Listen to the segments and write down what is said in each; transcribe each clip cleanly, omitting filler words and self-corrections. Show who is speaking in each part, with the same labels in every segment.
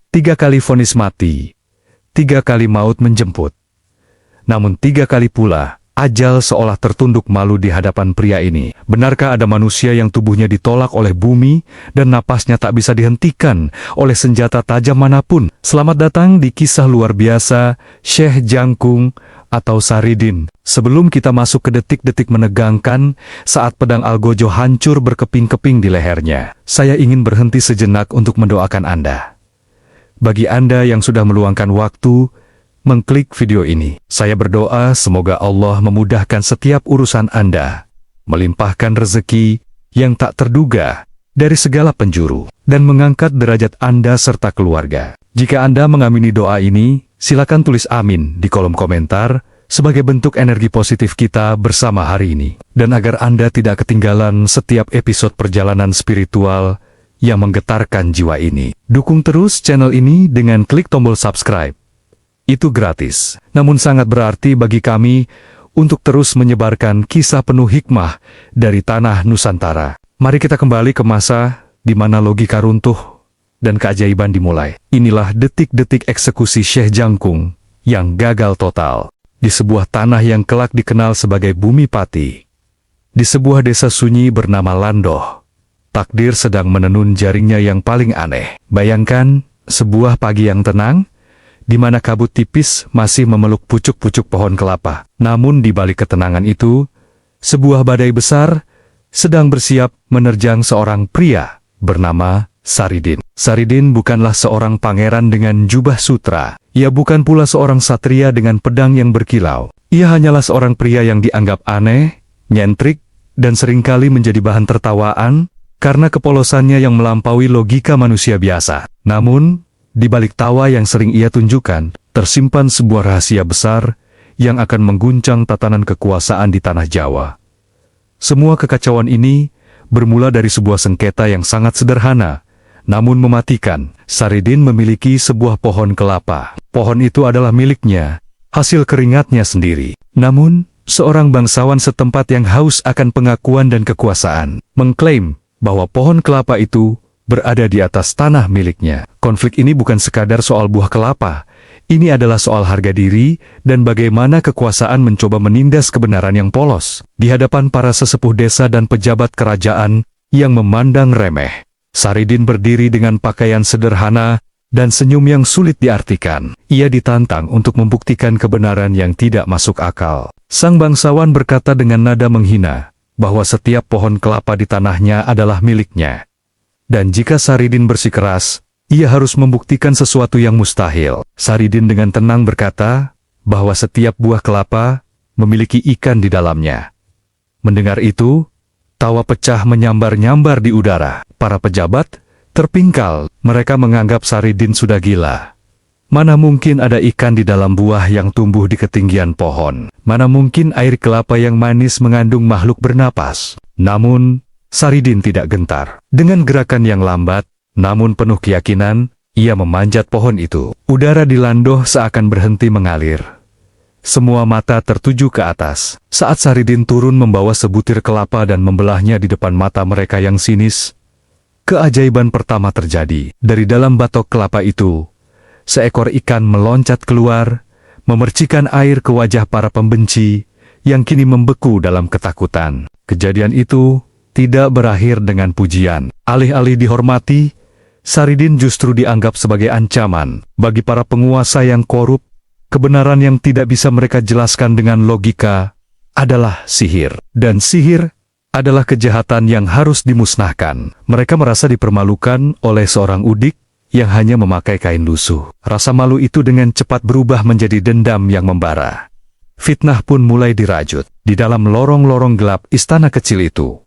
Speaker 1: 3 kali vonis mati, 3 kali maut menjemput. Namun 3 kali pula, ajal seolah tertunduk malu di hadapan pria ini. Benarkah ada manusia yang tubuhnya ditolak oleh bumi dan napasnya tak bisa dihentikan oleh senjata tajam manapun? Selamat datang di kisah luar biasa Syekh Jangkung atau Saridin. Sebelum kita masuk ke detik-detik menegangkan saat pedang Algojo hancur berkeping-keping di lehernya, saya ingin berhenti sejenak untuk mendoakan Anda. Bagi Anda yang sudah meluangkan waktu mengklik video ini, saya berdoa semoga Allah memudahkan setiap urusan Anda, melimpahkan rezeki yang tak terduga dari segala penjuru, dan mengangkat derajat Anda serta keluarga. Jika Anda mengamini doa ini, silakan tulis amin di kolom komentar sebagai bentuk energi positif kita bersama hari ini. Dan agar Anda tidak ketinggalan setiap episode perjalanan spiritual yang menggetarkan jiwa ini, dukung terus channel ini dengan klik tombol subscribe. Itu gratis, namun sangat berarti bagi kami untuk terus menyebarkan kisah penuh hikmah dari tanah Nusantara. Mari kita kembali ke masa di mana logika runtuh dan keajaiban dimulai. Inilah detik-detik eksekusi Syekh Jangkung yang gagal total di sebuah tanah yang kelak dikenal sebagai Bumi Pati. Di sebuah desa sunyi bernama Landoh, takdir sedang menenun jaringnya yang paling aneh. Bayangkan sebuah pagi yang tenang, di mana kabut tipis masih memeluk pucuk-pucuk pohon kelapa. Namun di balik ketenangan itu, sebuah badai besar sedang bersiap menerjang seorang pria bernama Saridin. Saridin bukanlah seorang pangeran dengan jubah sutra. Ia bukan pula seorang satria dengan pedang yang berkilau. Ia hanyalah seorang pria yang dianggap aneh, nyentrik, dan seringkali menjadi bahan tertawaan karena kepolosannya yang melampaui logika manusia biasa. Namun, di balik tawa yang sering ia tunjukkan, tersimpan sebuah rahasia besar yang akan mengguncang tatanan kekuasaan di tanah Jawa. Semua kekacauan ini bermula dari sebuah sengketa yang sangat sederhana, namun mematikan. Saridin memiliki sebuah pohon kelapa. Pohon itu adalah miliknya, hasil keringatnya sendiri. Namun, seorang bangsawan setempat yang haus akan pengakuan dan kekuasaan, mengklaim bahwa pohon kelapa itu berada di atas tanah miliknya. Konflik ini bukan sekadar soal buah kelapa. Ini adalah soal harga diri dan bagaimana kekuasaan mencoba menindas kebenaran yang polos. Di hadapan para sesepuh desa dan pejabat kerajaan yang memandang remeh, Saridin berdiri dengan pakaian sederhana dan senyum yang sulit diartikan. Ia ditantang untuk membuktikan kebenaran yang tidak masuk akal. Sang bangsawan berkata dengan nada menghina bahwa setiap pohon kelapa di tanahnya adalah miliknya. Dan jika Saridin bersikeras, ia harus membuktikan sesuatu yang mustahil. Saridin dengan tenang berkata bahwa setiap buah kelapa memiliki ikan di dalamnya. Mendengar itu, tawa pecah menyambar-nyambar di udara. Para pejabat terpingkal. Mereka menganggap Saridin sudah gila. Mana mungkin ada ikan di dalam buah yang tumbuh di ketinggian pohon? Mana mungkin air kelapa yang manis mengandung makhluk bernapas? Namun, Saridin tidak gentar. Dengan gerakan yang lambat, namun penuh keyakinan, ia memanjat pohon itu. Udara di Landoh seakan berhenti mengalir. Semua mata tertuju ke atas. Saat Saridin turun membawa sebutir kelapa dan membelahnya di depan mata mereka yang sinis, keajaiban pertama terjadi. Dari dalam batok kelapa itu, seekor ikan meloncat keluar, memercikan air ke wajah para pembenci yang kini membeku dalam ketakutan. Kejadian itu tidak berakhir dengan pujian. Alih-alih dihormati, Saridin justru dianggap sebagai ancaman bagi para penguasa yang korup. Kebenaran yang tidak bisa mereka jelaskan dengan logika adalah sihir. Dan sihir adalah kejahatan yang harus dimusnahkan. Mereka merasa dipermalukan oleh seorang udik yang hanya memakai kain lusuh. Rasa malu itu dengan cepat berubah menjadi dendam yang membara. Fitnah pun mulai dirajut. Di dalam lorong-lorong gelap istana kecil itu,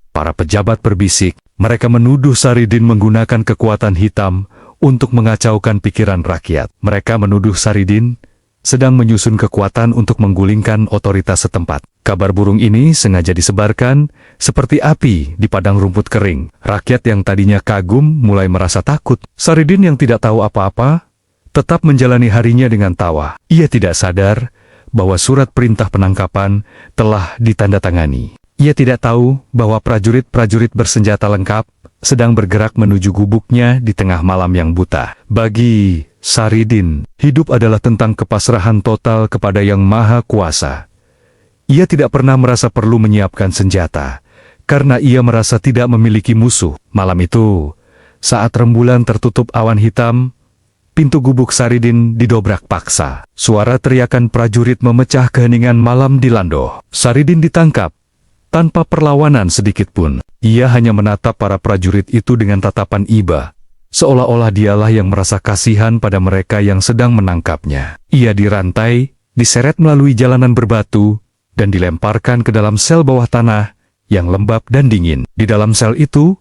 Speaker 1: para pejabat berbisik. Mereka menuduh Saridin menggunakan kekuatan hitam untuk mengacaukan pikiran rakyat. Mereka menuduh Saridin sedang menyusun kekuatan untuk menggulingkan otoritas setempat. Kabar burung ini sengaja disebarkan seperti api di padang rumput kering. Rakyat yang tadinya kagum mulai merasa takut. Saridin yang tidak tahu apa-apa tetap menjalani harinya dengan tawa. Ia tidak sadar bahwa surat perintah penangkapan telah ditandatangani. Ia tidak tahu bahwa prajurit-prajurit bersenjata lengkap sedang bergerak menuju gubuknya di tengah malam yang buta. Bagi Saridin, hidup adalah tentang kepasrahan total kepada Yang Maha Kuasa. Ia tidak pernah merasa perlu menyiapkan senjata, karena ia merasa tidak memiliki musuh. Malam itu, saat rembulan tertutup awan hitam, pintu gubuk Saridin didobrak paksa. Suara teriakan prajurit memecah keheningan malam di Landoh. Saridin ditangkap, tanpa perlawanan sedikit pun. Ia hanya menatap para prajurit itu dengan tatapan iba, seolah-olah dialah yang merasa kasihan pada mereka yang sedang menangkapnya. Ia dirantai, diseret melalui jalanan berbatu, dan dilemparkan ke dalam sel bawah tanah yang lembab dan dingin. Di dalam sel itu,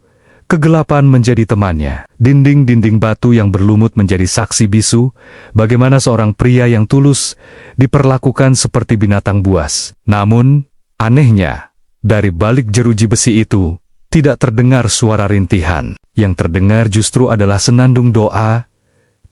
Speaker 1: kegelapan menjadi temannya. Dinding-dinding batu yang berlumut menjadi saksi bisu bagaimana seorang pria yang tulus diperlakukan seperti binatang buas. Namun, anehnya, dari balik jeruji besi itu, tidak terdengar suara rintihan. Yang terdengar justru adalah senandung doa,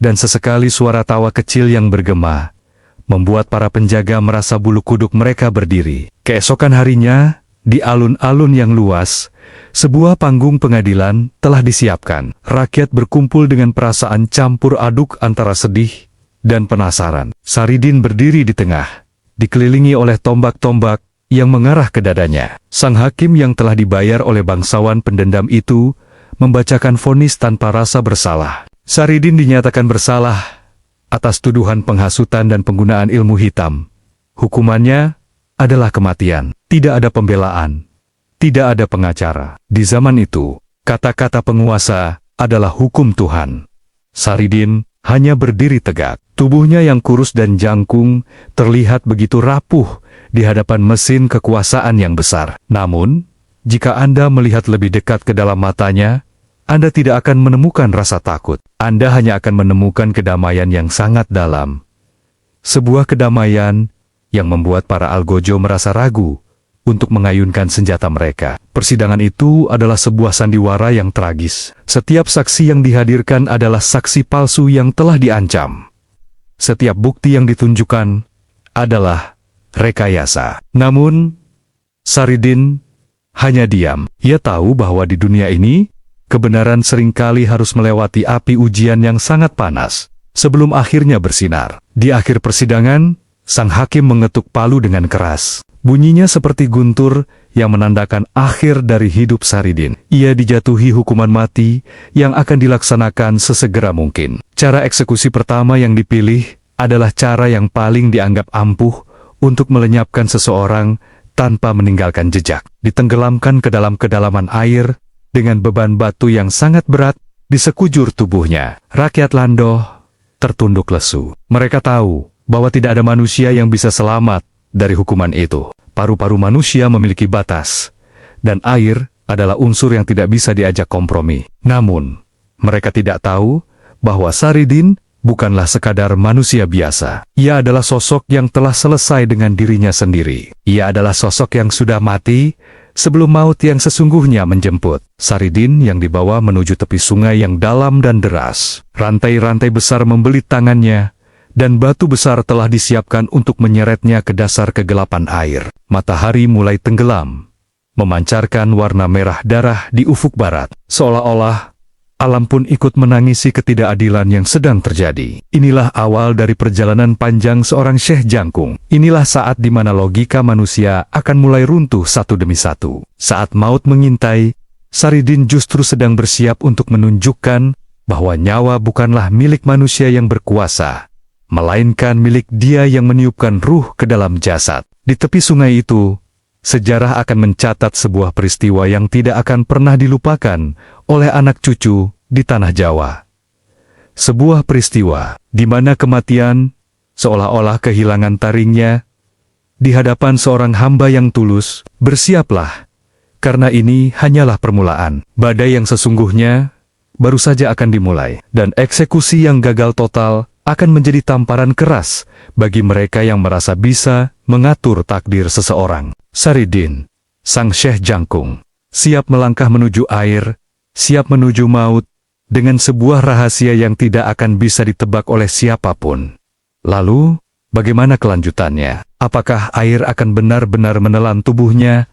Speaker 1: dan sesekali suara tawa kecil yang bergema, membuat para penjaga merasa bulu kuduk mereka berdiri. Keesokan harinya, di alun-alun yang luas, sebuah panggung pengadilan telah disiapkan. Rakyat berkumpul dengan perasaan campur aduk antara sedih dan penasaran. Saridin berdiri di tengah, dikelilingi oleh tombak-tombak yang mengarah ke dadanya. Sang hakim yang telah dibayar oleh bangsawan pendendam itu membacakan vonis tanpa rasa bersalah. Saridin dinyatakan bersalah atas tuduhan penghasutan dan penggunaan ilmu hitam. Hukumannya adalah kematian. Tidak ada pembelaan, tidak ada pengacara. Di zaman itu, kata-kata penguasa adalah hukum Tuhan. Saridin hanya berdiri tegak. Tubuhnya yang kurus dan jangkung terlihat begitu rapuh di hadapan mesin kekuasaan yang besar. Namun, jika Anda melihat lebih dekat ke dalam matanya, Anda tidak akan menemukan rasa takut. Anda hanya akan menemukan kedamaian yang sangat dalam. Sebuah kedamaian yang membuat para algojo merasa ragu untuk mengayunkan senjata mereka. Persidangan itu adalah sebuah sandiwara yang tragis. Setiap saksi yang dihadirkan adalah saksi palsu yang telah diancam. Setiap bukti yang ditunjukkan adalah rekayasa. Namun, Saridin hanya diam. Ia tahu bahwa di dunia ini, kebenaran seringkali harus melewati api ujian yang sangat panas, sebelum akhirnya bersinar. Di akhir persidangan, sang hakim mengetuk palu dengan keras. Bunyinya seperti guntur yang menandakan akhir dari hidup Saridin. Ia dijatuhi hukuman mati yang akan dilaksanakan sesegera mungkin. Cara eksekusi pertama yang dipilih adalah cara yang paling dianggap ampuh untuk melenyapkan seseorang tanpa meninggalkan jejak. Ditenggelamkan ke dalam kedalaman air dengan beban batu yang sangat berat di sekujur tubuhnya. Rakyat Landoh tertunduk lesu. Mereka tahu bahwa tidak ada manusia yang bisa selamat dari hukuman itu. Paru-paru manusia memiliki batas, dan air adalah unsur yang tidak bisa diajak kompromi. Namun, mereka tidak tahu bahwa Saridin bukanlah sekadar manusia biasa. Ia adalah sosok yang telah selesai dengan dirinya sendiri. Ia adalah sosok yang sudah mati sebelum maut yang sesungguhnya menjemput. Saridin yang dibawa menuju tepi sungai yang dalam dan deras. Rantai-rantai besar membelit tangannya, dan batu besar telah disiapkan untuk menyeretnya ke dasar kegelapan air. Matahari mulai tenggelam, memancarkan warna merah darah di ufuk barat. Seolah-olah alam pun ikut menangisi ketidakadilan yang sedang terjadi. Inilah awal dari perjalanan panjang seorang Syekh Jangkung. Inilah saat di mana logika manusia akan mulai runtuh satu demi satu. Saat maut mengintai, Saridin justru sedang bersiap untuk menunjukkan bahwa nyawa bukanlah milik manusia yang berkuasa, melainkan milik Dia yang meniupkan ruh ke dalam jasad. Di tepi sungai itu, sejarah akan mencatat sebuah peristiwa yang tidak akan pernah dilupakan oleh anak cucu di tanah Jawa. Sebuah peristiwa di mana kematian seolah-olah kehilangan taringnya di hadapan seorang hamba yang tulus. Bersiaplah, karena ini hanyalah permulaan. Badai yang sesungguhnya baru saja akan dimulai, dan eksekusi yang gagal total akan menjadi tamparan keras bagi mereka yang merasa bisa mengatur takdir seseorang. Saridin, sang Syekh Jangkung, siap melangkah menuju air, siap menuju maut, dengan sebuah rahasia yang tidak akan bisa ditebak oleh siapapun. Lalu, bagaimana kelanjutannya? Apakah air akan benar-benar menelan tubuhnya?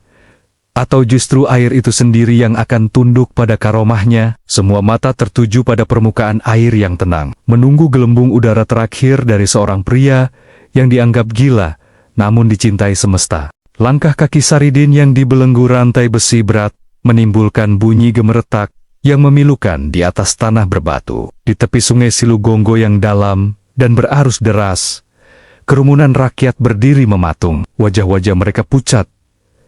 Speaker 1: Atau justru air itu sendiri yang akan tunduk pada karomahnya? Semua mata tertuju pada permukaan air yang tenang, menunggu gelembung udara terakhir dari seorang pria yang dianggap gila, namun dicintai semesta. Langkah kaki Saridin yang dibelenggu rantai besi berat menimbulkan bunyi gemeretak yang memilukan di atas tanah berbatu. Di tepi sungai Silugonggo yang dalam dan berarus deras, kerumunan rakyat berdiri mematung. Wajah-wajah mereka pucat,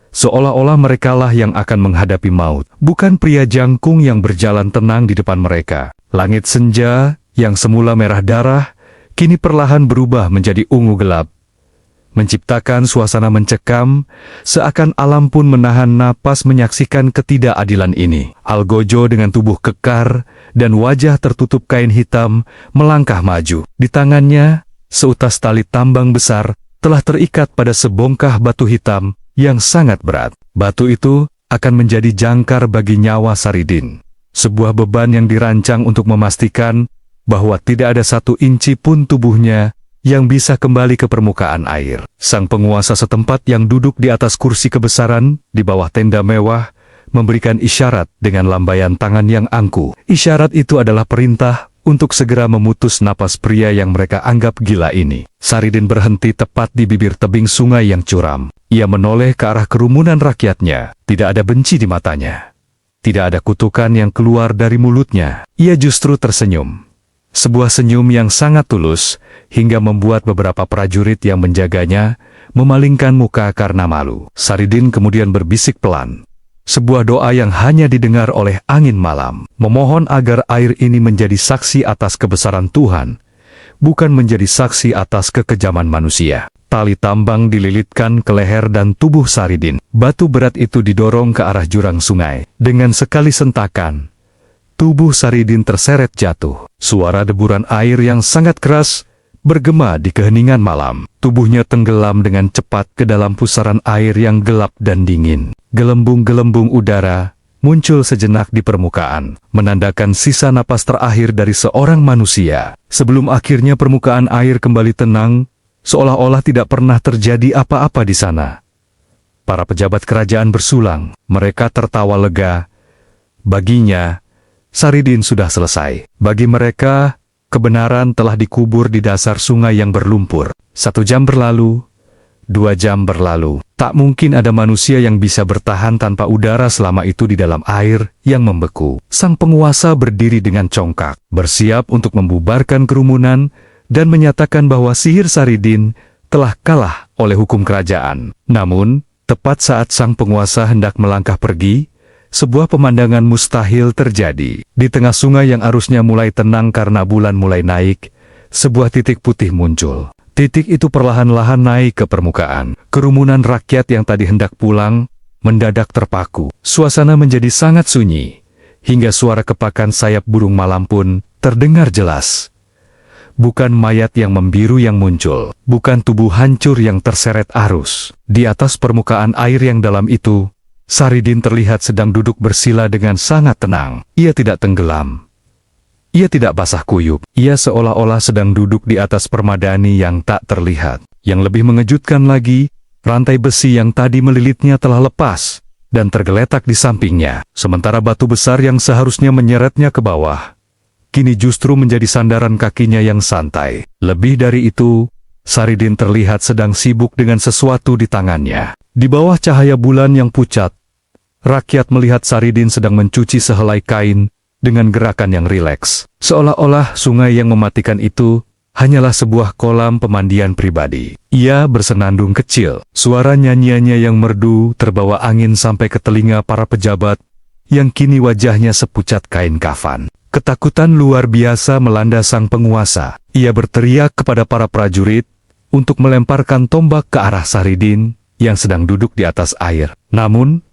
Speaker 1: seolah-olah merekalah yang akan menghadapi maut, bukan pria jangkung yang berjalan tenang di depan mereka. Langit senja yang semula merah darah, kini perlahan berubah menjadi ungu gelap, menciptakan suasana mencekam, seakan alam pun menahan napas menyaksikan ketidakadilan ini. Algojo dengan tubuh kekar dan wajah tertutup kain hitam melangkah maju. Di tangannya, seutas tali tambang besar telah terikat pada sebongkah batu hitam yang sangat berat. Batu itu akan menjadi jangkar bagi nyawa Saridin. Sebuah beban yang dirancang untuk memastikan bahwa tidak ada 1 inci pun tubuhnya yang bisa kembali ke permukaan air. Sang penguasa setempat yang duduk di atas kursi kebesaran di bawah tenda mewah memberikan isyarat dengan lambaian tangan yang angkuh. Isyarat itu adalah perintah untuk segera memutus napas pria yang mereka anggap gila ini. Saridin berhenti tepat di bibir tebing sungai yang curam. Ia menoleh ke arah kerumunan rakyatnya. Tidak ada benci di matanya. Tidak ada kutukan yang keluar dari mulutnya. Ia justru tersenyum. Sebuah senyum yang sangat tulus, hingga membuat beberapa prajurit yang menjaganya memalingkan muka karena malu. Saridin kemudian berbisik pelan. Sebuah doa yang hanya didengar oleh angin malam, memohon agar air ini menjadi saksi atas kebesaran Tuhan, bukan menjadi saksi atas kekejaman manusia. Tali tambang dililitkan ke leher dan tubuh Saridin. Batu berat itu didorong ke arah jurang sungai. Dengan sekali sentakan, tubuh Saridin terseret jatuh. Suara deburan air yang sangat keras bergema di keheningan malam. Tubuhnya tenggelam dengan cepat ke dalam pusaran air yang gelap dan dingin. Gelembung-gelembung udara muncul sejenak di permukaan, menandakan sisa napas terakhir dari seorang manusia. Sebelum akhirnya permukaan air kembali tenang, seolah-olah tidak pernah terjadi apa-apa di sana. Para pejabat kerajaan bersulang. Mereka tertawa lega. Baginya, Saridin sudah selesai. Bagi mereka, kebenaran telah dikubur di dasar sungai yang berlumpur. 1 jam berlalu, 2 jam berlalu. Tak mungkin ada manusia yang bisa bertahan tanpa udara selama itu di dalam air yang membeku. Sang penguasa berdiri dengan congkak, bersiap untuk membubarkan kerumunan dan menyatakan bahwa sihir Saridin telah kalah oleh hukum kerajaan. Namun, tepat saat sang penguasa hendak melangkah pergi, sebuah pemandangan mustahil terjadi. Di tengah sungai yang arusnya mulai tenang karena bulan mulai naik, sebuah titik putih muncul. Titik itu perlahan-lahan naik ke permukaan. Kerumunan rakyat yang tadi hendak pulang, mendadak terpaku. Suasana menjadi sangat sunyi, hingga suara kepakan sayap burung malam pun terdengar jelas. Bukan mayat yang membiru yang muncul, bukan tubuh hancur yang terseret arus. Di atas permukaan air yang dalam itu, Saridin terlihat sedang duduk bersila dengan sangat tenang. Ia tidak tenggelam. Ia tidak basah kuyup. Ia seolah-olah sedang duduk di atas permadani yang tak terlihat. Yang lebih mengejutkan lagi, rantai besi yang tadi melilitnya telah lepas dan tergeletak di sampingnya. Sementara batu besar yang seharusnya menyeretnya ke bawah, kini justru menjadi sandaran kakinya yang santai. Lebih dari itu, Saridin terlihat sedang sibuk dengan sesuatu di tangannya. Di bawah cahaya bulan yang pucat, rakyat melihat Saridin sedang mencuci sehelai kain dengan gerakan yang rileks. Seolah-olah sungai yang mematikan itu hanyalah sebuah kolam pemandian pribadi. Ia bersenandung kecil. Suara nyanyiannya yang merdu terbawa angin sampai ke telinga para pejabat yang kini wajahnya sepucat kain kafan. Ketakutan luar biasa melanda sang penguasa. Ia berteriak kepada para prajurit untuk melemparkan tombak ke arah Saridin yang sedang duduk di atas air. Namun,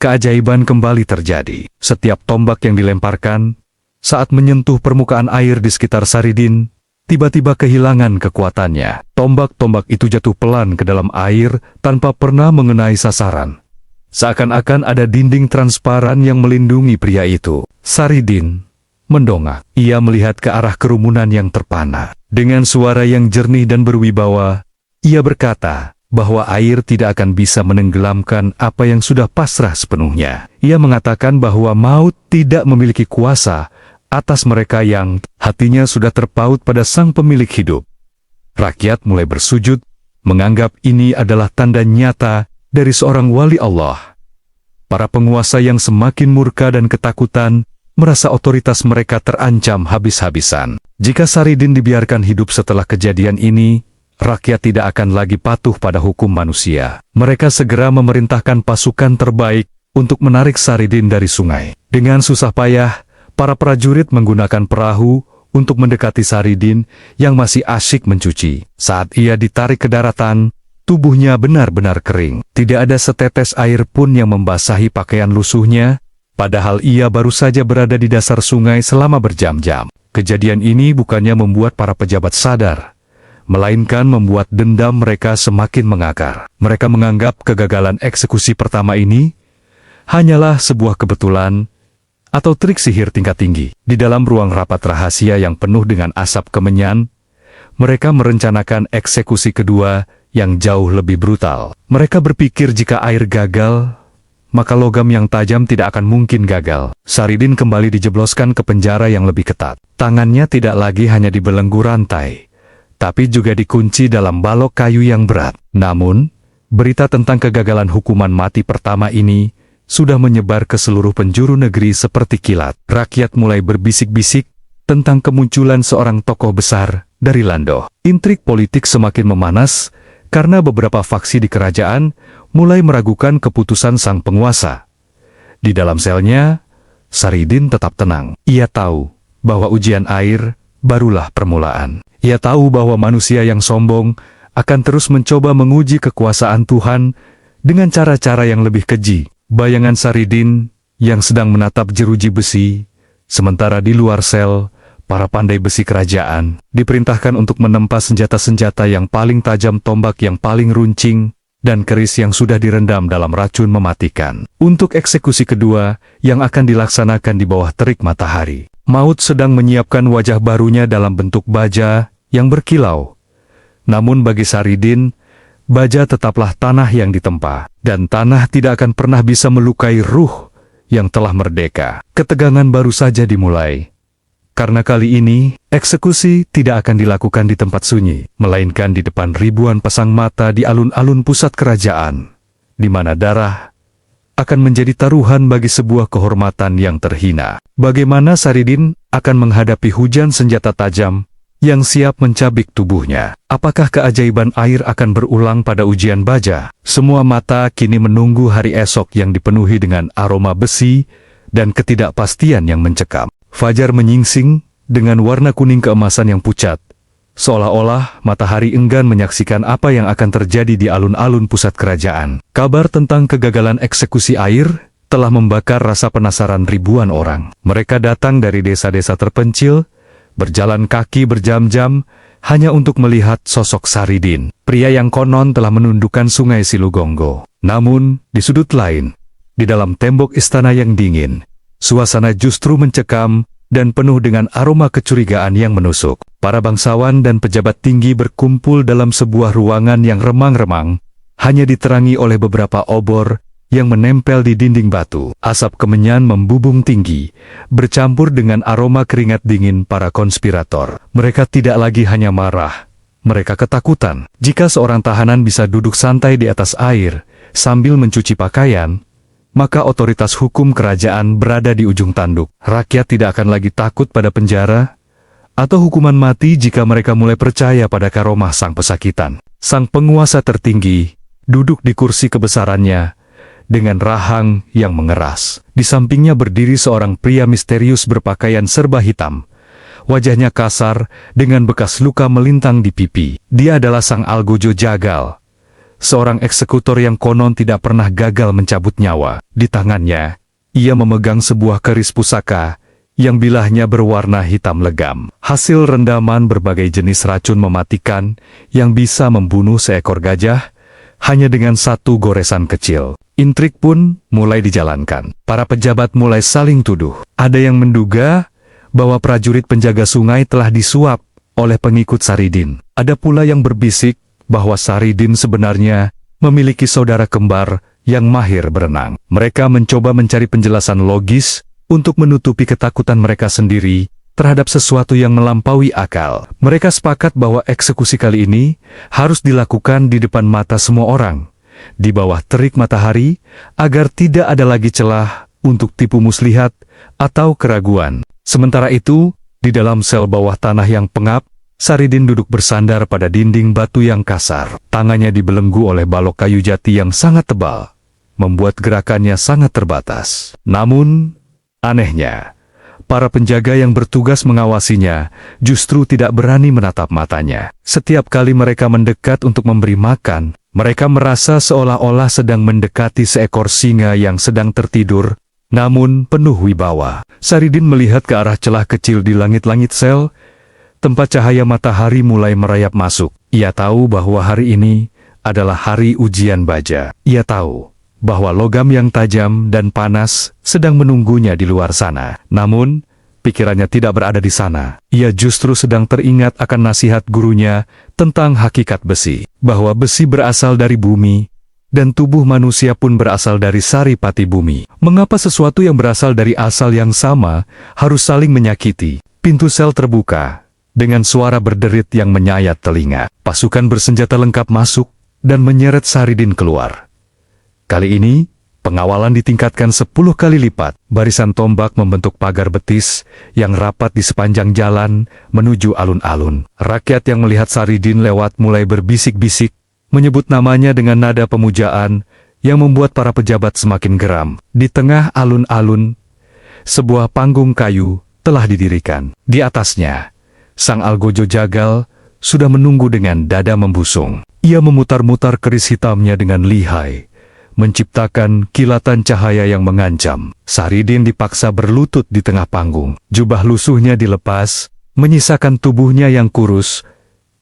Speaker 1: keajaiban kembali terjadi. Setiap tombak yang dilemparkan, saat menyentuh permukaan air di sekitar Saridin, tiba-tiba kehilangan kekuatannya. Tombak-tombak itu jatuh pelan ke dalam air tanpa pernah mengenai sasaran. Seakan-akan ada dinding transparan yang melindungi pria itu. Saridin mendongak. Ia melihat ke arah kerumunan yang terpana. Dengan suara yang jernih dan berwibawa, ia berkata, bahwa air tidak akan bisa menenggelamkan apa yang sudah pasrah sepenuhnya. Ia mengatakan bahwa maut tidak memiliki kuasa atas mereka yang hatinya sudah terpaut pada Sang Pemilik hidup. Rakyat mulai bersujud, menganggap ini adalah tanda nyata dari seorang wali Allah. Para penguasa yang semakin murka dan ketakutan merasa otoritas mereka terancam habis-habisan. Jika Saridin dibiarkan hidup setelah kejadian ini, rakyat tidak akan lagi patuh pada hukum manusia. Mereka segera memerintahkan pasukan terbaik untuk menarik Saridin dari sungai. Dengan susah payah, para prajurit menggunakan perahu untuk mendekati Saridin yang masih asyik mencuci. Saat ia ditarik ke daratan, tubuhnya benar-benar kering. Tidak ada setetes air pun yang membasahi pakaian lusuhnya, padahal ia baru saja berada di dasar sungai selama berjam-jam. Kejadian ini bukannya membuat para pejabat sadar, melainkan membuat dendam mereka semakin mengakar. Mereka menganggap kegagalan eksekusi pertama ini hanyalah sebuah kebetulan atau trik sihir tingkat tinggi. Di dalam ruang rapat rahasia yang penuh dengan asap kemenyan, mereka merencanakan eksekusi kedua yang jauh lebih brutal. Mereka berpikir jika air gagal, maka logam yang tajam tidak akan mungkin gagal. Saridin kembali dijebloskan ke penjara yang lebih ketat. Tangannya tidak lagi hanya dibelenggu rantai, tapi juga dikunci dalam balok kayu yang berat. Namun, berita tentang kegagalan hukuman mati pertama ini sudah menyebar ke seluruh penjuru negeri seperti kilat. Rakyat mulai berbisik-bisik tentang kemunculan seorang tokoh besar dari Landoh. Intrik politik semakin memanas karena beberapa faksi di kerajaan mulai meragukan keputusan sang penguasa. Di dalam selnya, Saridin tetap tenang. Ia tahu bahwa ujian air barulah permulaan. Ia tahu bahwa manusia yang sombong akan terus mencoba menguji kekuasaan Tuhan dengan cara-cara yang lebih keji. Bayangan Saridin yang sedang menatap jeruji besi, sementara di luar sel, para pandai besi kerajaan diperintahkan untuk menempa senjata-senjata yang paling tajam, tombak yang paling runcing, dan keris yang sudah direndam dalam racun mematikan. Untuk eksekusi kedua yang akan dilaksanakan di bawah terik matahari, maut sedang menyiapkan wajah barunya dalam bentuk baja yang berkilau. Namun bagi Saridin, baja tetaplah tanah yang ditempa, dan tanah tidak akan pernah bisa melukai ruh yang telah merdeka. Ketegangan baru saja dimulai. Karena kali ini, eksekusi tidak akan dilakukan di tempat sunyi, melainkan di depan ribuan pasang mata di alun-alun pusat kerajaan, di mana darah akan menjadi taruhan bagi sebuah kehormatan yang terhina. Bagaimana Saridin akan menghadapi hujan senjata tajam yang siap mencabik tubuhnya? Apakah keajaiban air akan berulang pada ujian baja? Semua mata kini menunggu hari esok yang dipenuhi dengan aroma besi dan ketidakpastian yang mencekam. Fajar menyingsing dengan warna kuning keemasan yang pucat, seolah-olah matahari enggan menyaksikan apa yang akan terjadi di alun-alun pusat kerajaan. Kabar tentang kegagalan eksekusi air telah membakar rasa penasaran ribuan orang. Mereka datang dari desa-desa terpencil, berjalan kaki berjam-jam, hanya untuk melihat sosok Saridin, pria yang konon telah menundukkan sungai Silugonggo. Namun, di sudut lain, di dalam tembok istana yang dingin, suasana justru mencekam dan penuh dengan aroma kecurigaan yang menusuk. Para bangsawan dan pejabat tinggi berkumpul dalam sebuah ruangan yang remang-remang, hanya diterangi oleh beberapa obor yang menempel di dinding batu. Asap kemenyan membubung tinggi, bercampur dengan aroma keringat dingin para konspirator. Mereka tidak lagi hanya marah, mereka ketakutan. Jika seorang tahanan bisa duduk santai di atas air sambil mencuci pakaian, maka otoritas hukum kerajaan berada di ujung tanduk. Rakyat tidak akan lagi takut pada penjara atau hukuman mati jika mereka mulai percaya pada karomah sang pesakitan. Sang penguasa tertinggi duduk di kursi kebesarannya dengan rahang yang mengeras. Di sampingnya berdiri seorang pria misterius berpakaian serba hitam. Wajahnya kasar dengan bekas luka melintang di pipi. Dia adalah Sang Algojo Jagal, seorang eksekutor yang konon tidak pernah gagal mencabut nyawa. Di tangannya, ia memegang sebuah keris pusaka yang bilahnya berwarna hitam legam. Hasil rendaman berbagai jenis racun mematikan yang bisa membunuh seekor gajah hanya dengan satu goresan kecil. Intrik pun mulai dijalankan. Para pejabat mulai saling tuduh. Ada yang menduga bahwa prajurit penjaga sungai telah disuap oleh pengikut Saridin. Ada pula yang berbisik bahwa Saridin sebenarnya memiliki saudara kembar yang mahir berenang. Mereka mencoba mencari penjelasan logis untuk menutupi ketakutan mereka sendiri terhadap sesuatu yang melampaui akal. Mereka sepakat bahwa eksekusi kali ini harus dilakukan di depan mata semua orang, di bawah terik matahari, agar tidak ada lagi celah untuk tipu muslihat atau keraguan. Sementara itu, di dalam sel bawah tanah yang pengap, Saridin duduk bersandar pada dinding batu yang kasar. Tangannya dibelenggu oleh balok kayu jati yang sangat tebal, membuat gerakannya sangat terbatas. Namun, anehnya, para penjaga yang bertugas mengawasinya justru tidak berani menatap matanya. Setiap kali mereka mendekat untuk memberi makan, mereka merasa seolah-olah sedang mendekati seekor singa yang sedang tertidur, namun penuh wibawa. Saridin melihat ke arah celah kecil di langit-langit sel, tempat cahaya matahari mulai merayap masuk. Ia tahu bahwa hari ini adalah hari ujian baja. Ia tahu bahwa logam yang tajam dan panas sedang menunggunya di luar sana. Namun, pikirannya tidak berada di sana. Ia justru sedang teringat akan nasihat gurunya tentang hakikat besi, bahwa besi berasal dari bumi, dan tubuh manusia pun berasal dari saripati bumi. Mengapa sesuatu yang berasal dari asal yang sama harus saling menyakiti? Pintu sel terbuka dengan suara berderit yang menyayat telinga. Pasukan bersenjata lengkap masuk dan menyeret Saridin keluar. Kali ini, pengawalan ditingkatkan 10 kali lipat. Barisan tombak membentuk pagar betis yang rapat di sepanjang jalan menuju alun-alun. Rakyat yang melihat Saridin lewat mulai berbisik-bisik, menyebut namanya dengan nada pemujaan yang membuat para pejabat semakin geram. Di tengah alun-alun, sebuah panggung kayu telah didirikan. Di atasnya, Sang Algojo Jagal sudah menunggu dengan dada membusung. Ia memutar-mutar keris hitamnya dengan lihai, menciptakan kilatan cahaya yang mengancam. Saridin dipaksa berlutut di tengah panggung. Jubah lusuhnya dilepas, menyisakan tubuhnya yang kurus,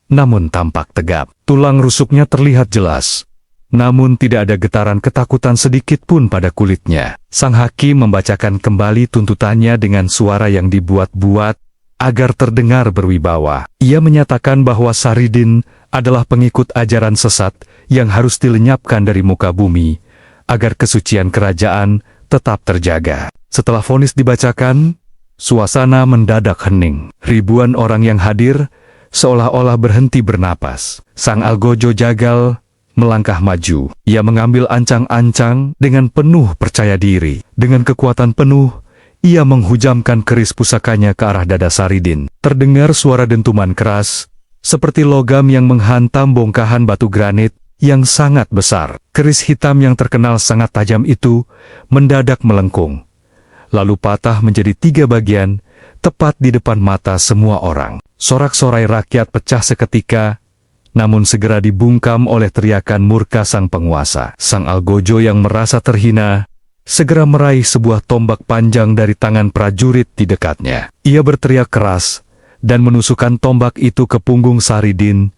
Speaker 1: namun tampak tegap. Tulang rusuknya terlihat jelas, namun tidak ada getaran ketakutan sedikit pun pada kulitnya. Sang hakim membacakan kembali tuntutannya dengan suara yang dibuat-buat, agar terdengar berwibawa. Ia menyatakan bahwa Saridin adalah pengikut ajaran sesat yang harus dilenyapkan dari muka bumi, agar kesucian kerajaan tetap terjaga. Setelah vonis dibacakan, suasana mendadak hening. Ribuan orang yang hadir seolah-olah berhenti bernapas. Sang Algojo Jagal melangkah maju. Ia mengambil ancang-ancang dengan penuh percaya diri. Dengan kekuatan penuh, ia menghujamkan keris pusakanya ke arah dada Saridin. Terdengar suara dentuman keras, seperti logam yang menghantam bongkahan batu granit yang sangat besar. Keris hitam yang terkenal sangat tajam itu mendadak melengkung, lalu patah menjadi 3 bagian, tepat di depan mata semua orang. Sorak-sorai rakyat pecah seketika, namun segera dibungkam oleh teriakan murka sang penguasa. Sang Algojo yang merasa terhina segera meraih sebuah tombak panjang dari tangan prajurit di dekatnya. Ia berteriak keras dan menusukkan tombak itu ke punggung Saridin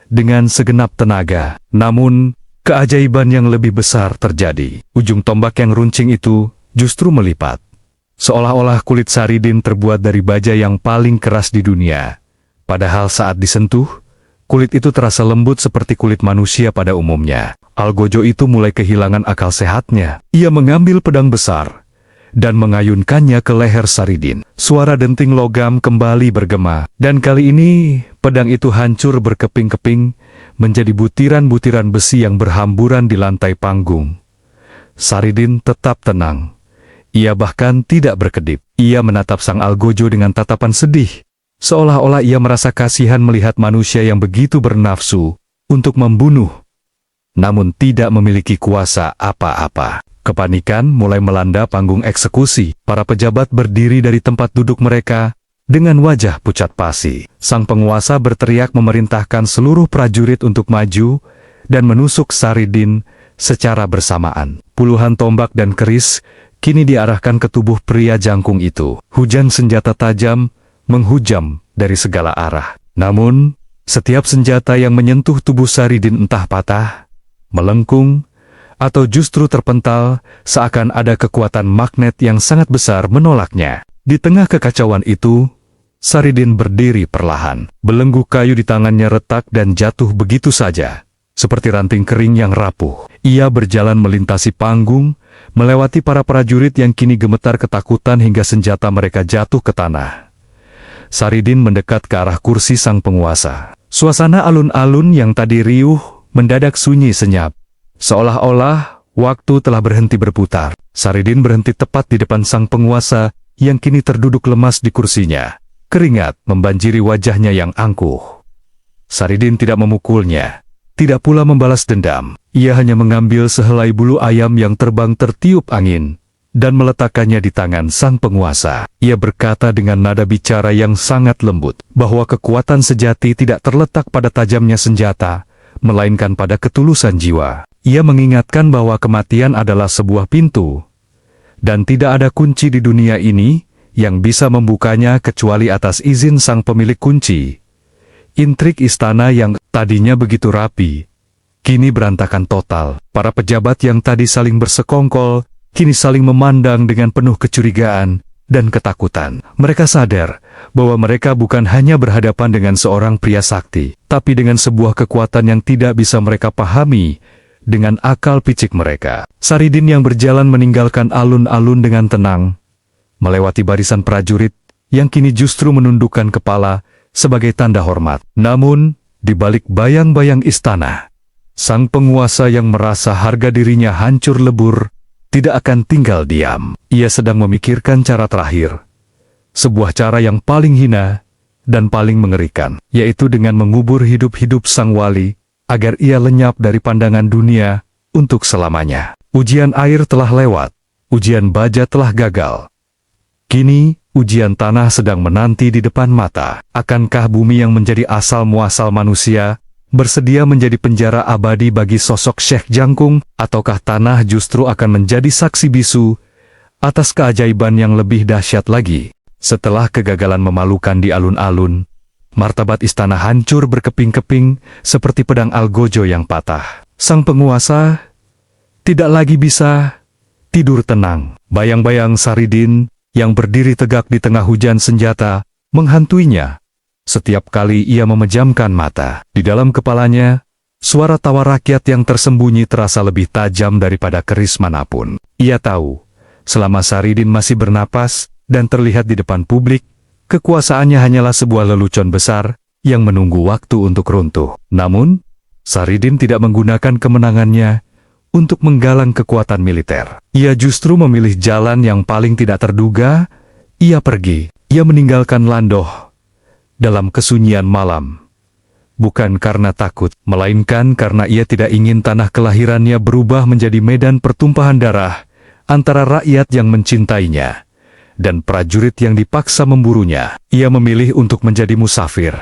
Speaker 1: dengan segenap tenaga. Namun, keajaiban yang lebih besar terjadi. Ujung tombak yang runcing itu justru melipat, seolah-olah kulit Saridin terbuat dari baja yang paling keras di dunia. Padahal saat disentuh, kulit itu terasa lembut seperti kulit manusia pada umumnya. Algojo itu mulai kehilangan akal sehatnya. Ia mengambil pedang besar dan mengayunkannya ke leher Saridin. Suara denting logam kembali bergema, dan kali ini pedang itu hancur berkeping-keping menjadi butiran-butiran besi yang berhamburan di lantai panggung. Saridin tetap tenang. Ia bahkan tidak berkedip. Ia menatap Sang Algojo dengan tatapan sedih, seolah-olah ia merasa kasihan melihat manusia yang begitu bernafsu untuk membunuh, namun tidak memiliki kuasa apa-apa. Kepanikan mulai melanda panggung eksekusi. Para pejabat berdiri dari tempat duduk mereka dengan wajah pucat pasi. Sang penguasa berteriak memerintahkan seluruh prajurit untuk maju dan menusuk Saridin secara bersamaan. Puluhan tombak dan keris kini diarahkan ke tubuh pria jangkung itu. Hujan senjata tajam menghujam dari segala arah. Namun, setiap senjata yang menyentuh tubuh Saridin entah patah, melengkung, atau justru terpental, seakan ada kekuatan magnet yang sangat besar menolaknya. Di tengah kekacauan itu, Saridin berdiri perlahan. Belenggu kayu di tangannya retak dan jatuh begitu saja, seperti ranting kering yang rapuh. Ia berjalan melintasi panggung, melewati para prajurit yang kini gemetar ketakutan hingga senjata mereka jatuh ke tanah. Saridin mendekat ke arah kursi sang penguasa. Suasana alun-alun yang tadi riuh mendadak sunyi senyap. Seolah-olah waktu telah berhenti berputar. Saridin berhenti tepat di depan sang penguasa yang kini terduduk lemas di kursinya. Keringat membanjiri wajahnya yang angkuh. Saridin tidak memukulnya, tidak pula membalas dendam. Ia hanya mengambil sehelai bulu ayam yang terbang tertiup angin dan meletakkannya di tangan sang penguasa. Ia berkata dengan nada bicara yang sangat lembut bahwa kekuatan sejati tidak terletak pada tajamnya senjata, melainkan pada ketulusan jiwa. Ia mengingatkan bahwa kematian adalah sebuah pintu, dan tidak ada kunci di dunia ini yang bisa membukanya kecuali atas izin sang pemilik kunci. Intrik istana yang tadinya begitu rapi, kini berantakan total. Para pejabat yang tadi saling bersekongkol, kini saling memandang dengan penuh kecurigaan dan ketakutan. Mereka sadar bahwa mereka bukan hanya berhadapan dengan seorang pria sakti, tapi dengan sebuah kekuatan yang tidak bisa mereka pahami dengan akal picik mereka. Saridin yang berjalan meninggalkan alun-alun dengan tenang, melewati barisan prajurit yang kini justru menundukkan kepala sebagai tanda hormat. Namun, di balik bayang-bayang istana, sang penguasa yang merasa harga dirinya hancur lebur tidak akan tinggal diam. Ia sedang memikirkan cara terakhir, sebuah cara yang paling hina dan paling mengerikan, yaitu dengan mengubur hidup-hidup sang wali agar ia lenyap dari pandangan dunia untuk selamanya. Ujian air telah lewat, ujian baja telah gagal. Kini, ujian tanah sedang menanti di depan mata. Akankah bumi yang menjadi asal-muasal manusia bersedia menjadi penjara abadi bagi sosok Syekh Jangkung, ataukah tanah justru akan menjadi saksi bisu atas keajaiban yang lebih dahsyat lagi? Setelah kegagalan memalukan di alun-alun, martabat istana hancur berkeping-keping seperti pedang algojo yang patah. Sang penguasa tidak lagi bisa tidur tenang. Bayang-bayang Saridin yang berdiri tegak di tengah hujan senjata menghantuinya. Setiap kali ia memejamkan mata, di dalam kepalanya, suara tawa rakyat yang tersembunyi terasa lebih tajam daripada keris manapun. Ia tahu, selama Saridin masih bernapas dan terlihat di depan publik, kekuasaannya hanyalah sebuah lelucon besar yang menunggu waktu untuk runtuh. Namun, Saridin tidak menggunakan kemenangannya untuk menggalang kekuatan militer. Ia justru memilih jalan yang paling tidak terduga. Ia pergi. Ia meninggalkan Landoh dalam kesunyian malam. Bukan karena takut, melainkan karena ia tidak ingin tanah kelahirannya berubah menjadi medan pertumpahan darah antara rakyat yang mencintainya dan prajurit yang dipaksa memburunya. Ia memilih untuk menjadi musafir,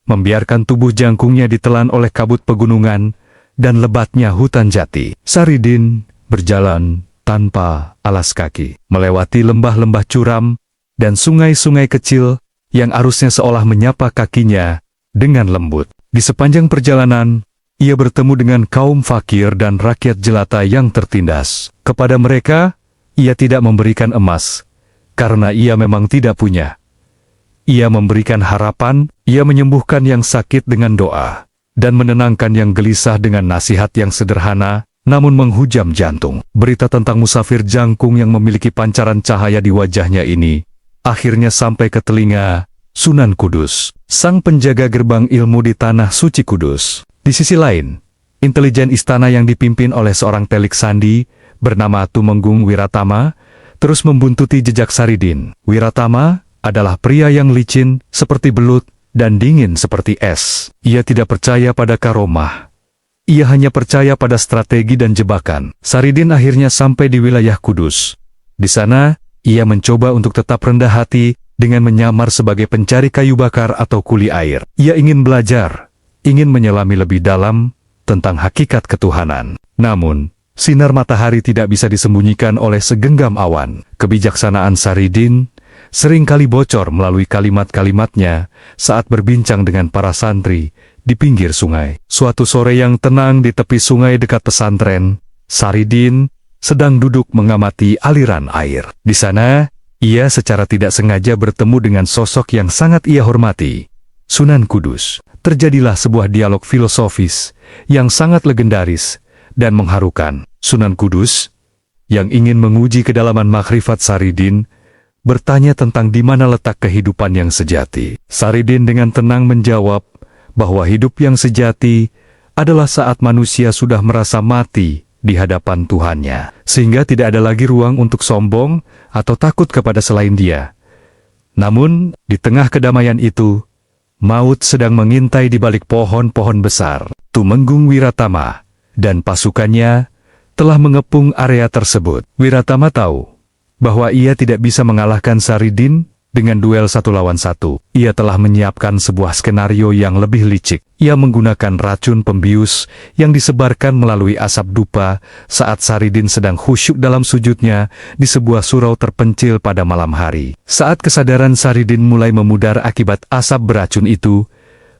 Speaker 1: membiarkan tubuh jangkungnya ditelan oleh kabut pegunungan dan lebatnya hutan jati. Saridin berjalan tanpa alas kaki, melewati lembah-lembah curam dan sungai-sungai kecil yang arusnya seolah menyapa kakinya dengan lembut. Di sepanjang perjalanan, ia bertemu dengan kaum fakir dan rakyat jelata yang tertindas. Kepada mereka, ia tidak memberikan emas, karena ia memang tidak punya. Ia memberikan harapan, ia menyembuhkan yang sakit dengan doa, dan menenangkan yang gelisah dengan nasihat yang sederhana, namun menghujam jantung. Berita tentang musafir jangkung yang memiliki pancaran cahaya di wajahnya ini, akhirnya sampai ke telinga Sunan Kudus, sang penjaga gerbang ilmu di tanah suci Kudus. Di sisi lain, intelijen istana yang dipimpin oleh seorang telik sandi, bernama Tumenggung Wiratama, terus membuntuti jejak Saridin. Wiratama adalah pria yang licin, seperti belut, dan dingin seperti es. Ia tidak percaya pada karomah. Ia hanya percaya pada strategi dan jebakan. Saridin akhirnya sampai di wilayah Kudus. Di sana, ia mencoba untuk tetap rendah hati dengan menyamar sebagai pencari kayu bakar atau kuli air. Ia ingin belajar, ingin menyelami lebih dalam tentang hakikat ketuhanan. Namun, sinar matahari tidak bisa disembunyikan oleh segenggam awan. Kebijaksanaan Saridin seringkali bocor melalui kalimat-kalimatnya saat berbincang dengan para santri di pinggir sungai. Suatu sore yang tenang di tepi sungai dekat pesantren, Saridin sedang duduk mengamati aliran air. Di sana, Ia secara tidak sengaja bertemu dengan sosok yang sangat ia hormati, Sunan Kudus. Terjadilah sebuah dialog filosofis yang sangat legendaris dan mengharukan. Sunan Kudus, yang ingin menguji kedalaman makrifat Saridin, bertanya tentang di mana letak kehidupan yang sejati. Saridin dengan tenang menjawab bahwa hidup yang sejati adalah saat manusia sudah merasa mati di hadapan Tuhannya, sehingga tidak ada lagi ruang untuk sombong atau takut kepada selain Dia. Namun, di tengah kedamaian itu, maut sedang mengintai di balik pohon-pohon besar. Tumenggung Wiratama dan pasukannya telah mengepung area tersebut. Wiratama tahu bahwa ia tidak bisa mengalahkan Saridin dengan duel 1 lawan 1. Ia telah menyiapkan sebuah skenario yang lebih licik. Ia menggunakan racun pembius yang disebarkan melalui asap dupa saat Saridin sedang khusyuk dalam sujudnya di sebuah surau terpencil pada malam hari. Saat kesadaran Saridin mulai memudar akibat asap beracun itu,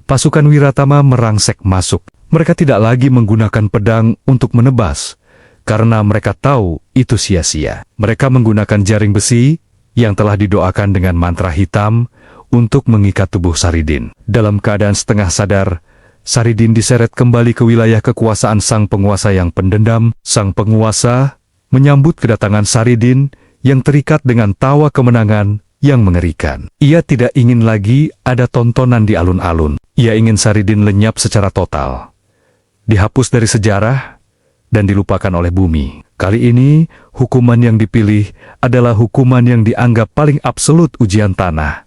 Speaker 1: pasukan Wiratama merangsek masuk. Mereka tidak lagi menggunakan pedang untuk menebas, karena mereka tahu itu sia-sia. Mereka menggunakan jaring besi yang telah didoakan dengan mantra hitam untuk mengikat tubuh Saridin. Dalam keadaan setengah sadar, Saridin diseret kembali ke wilayah kekuasaan sang penguasa yang pendendam. Sang penguasa menyambut kedatangan Saridin yang terikat dengan tawa kemenangan yang mengerikan. Ia tidak ingin lagi ada tontonan di alun-alun. Ia ingin Saridin lenyap secara total, dihapus dari sejarah, dan dilupakan oleh bumi. Kali ini, hukuman yang dipilih adalah hukuman yang dianggap paling absolut ujian tanah.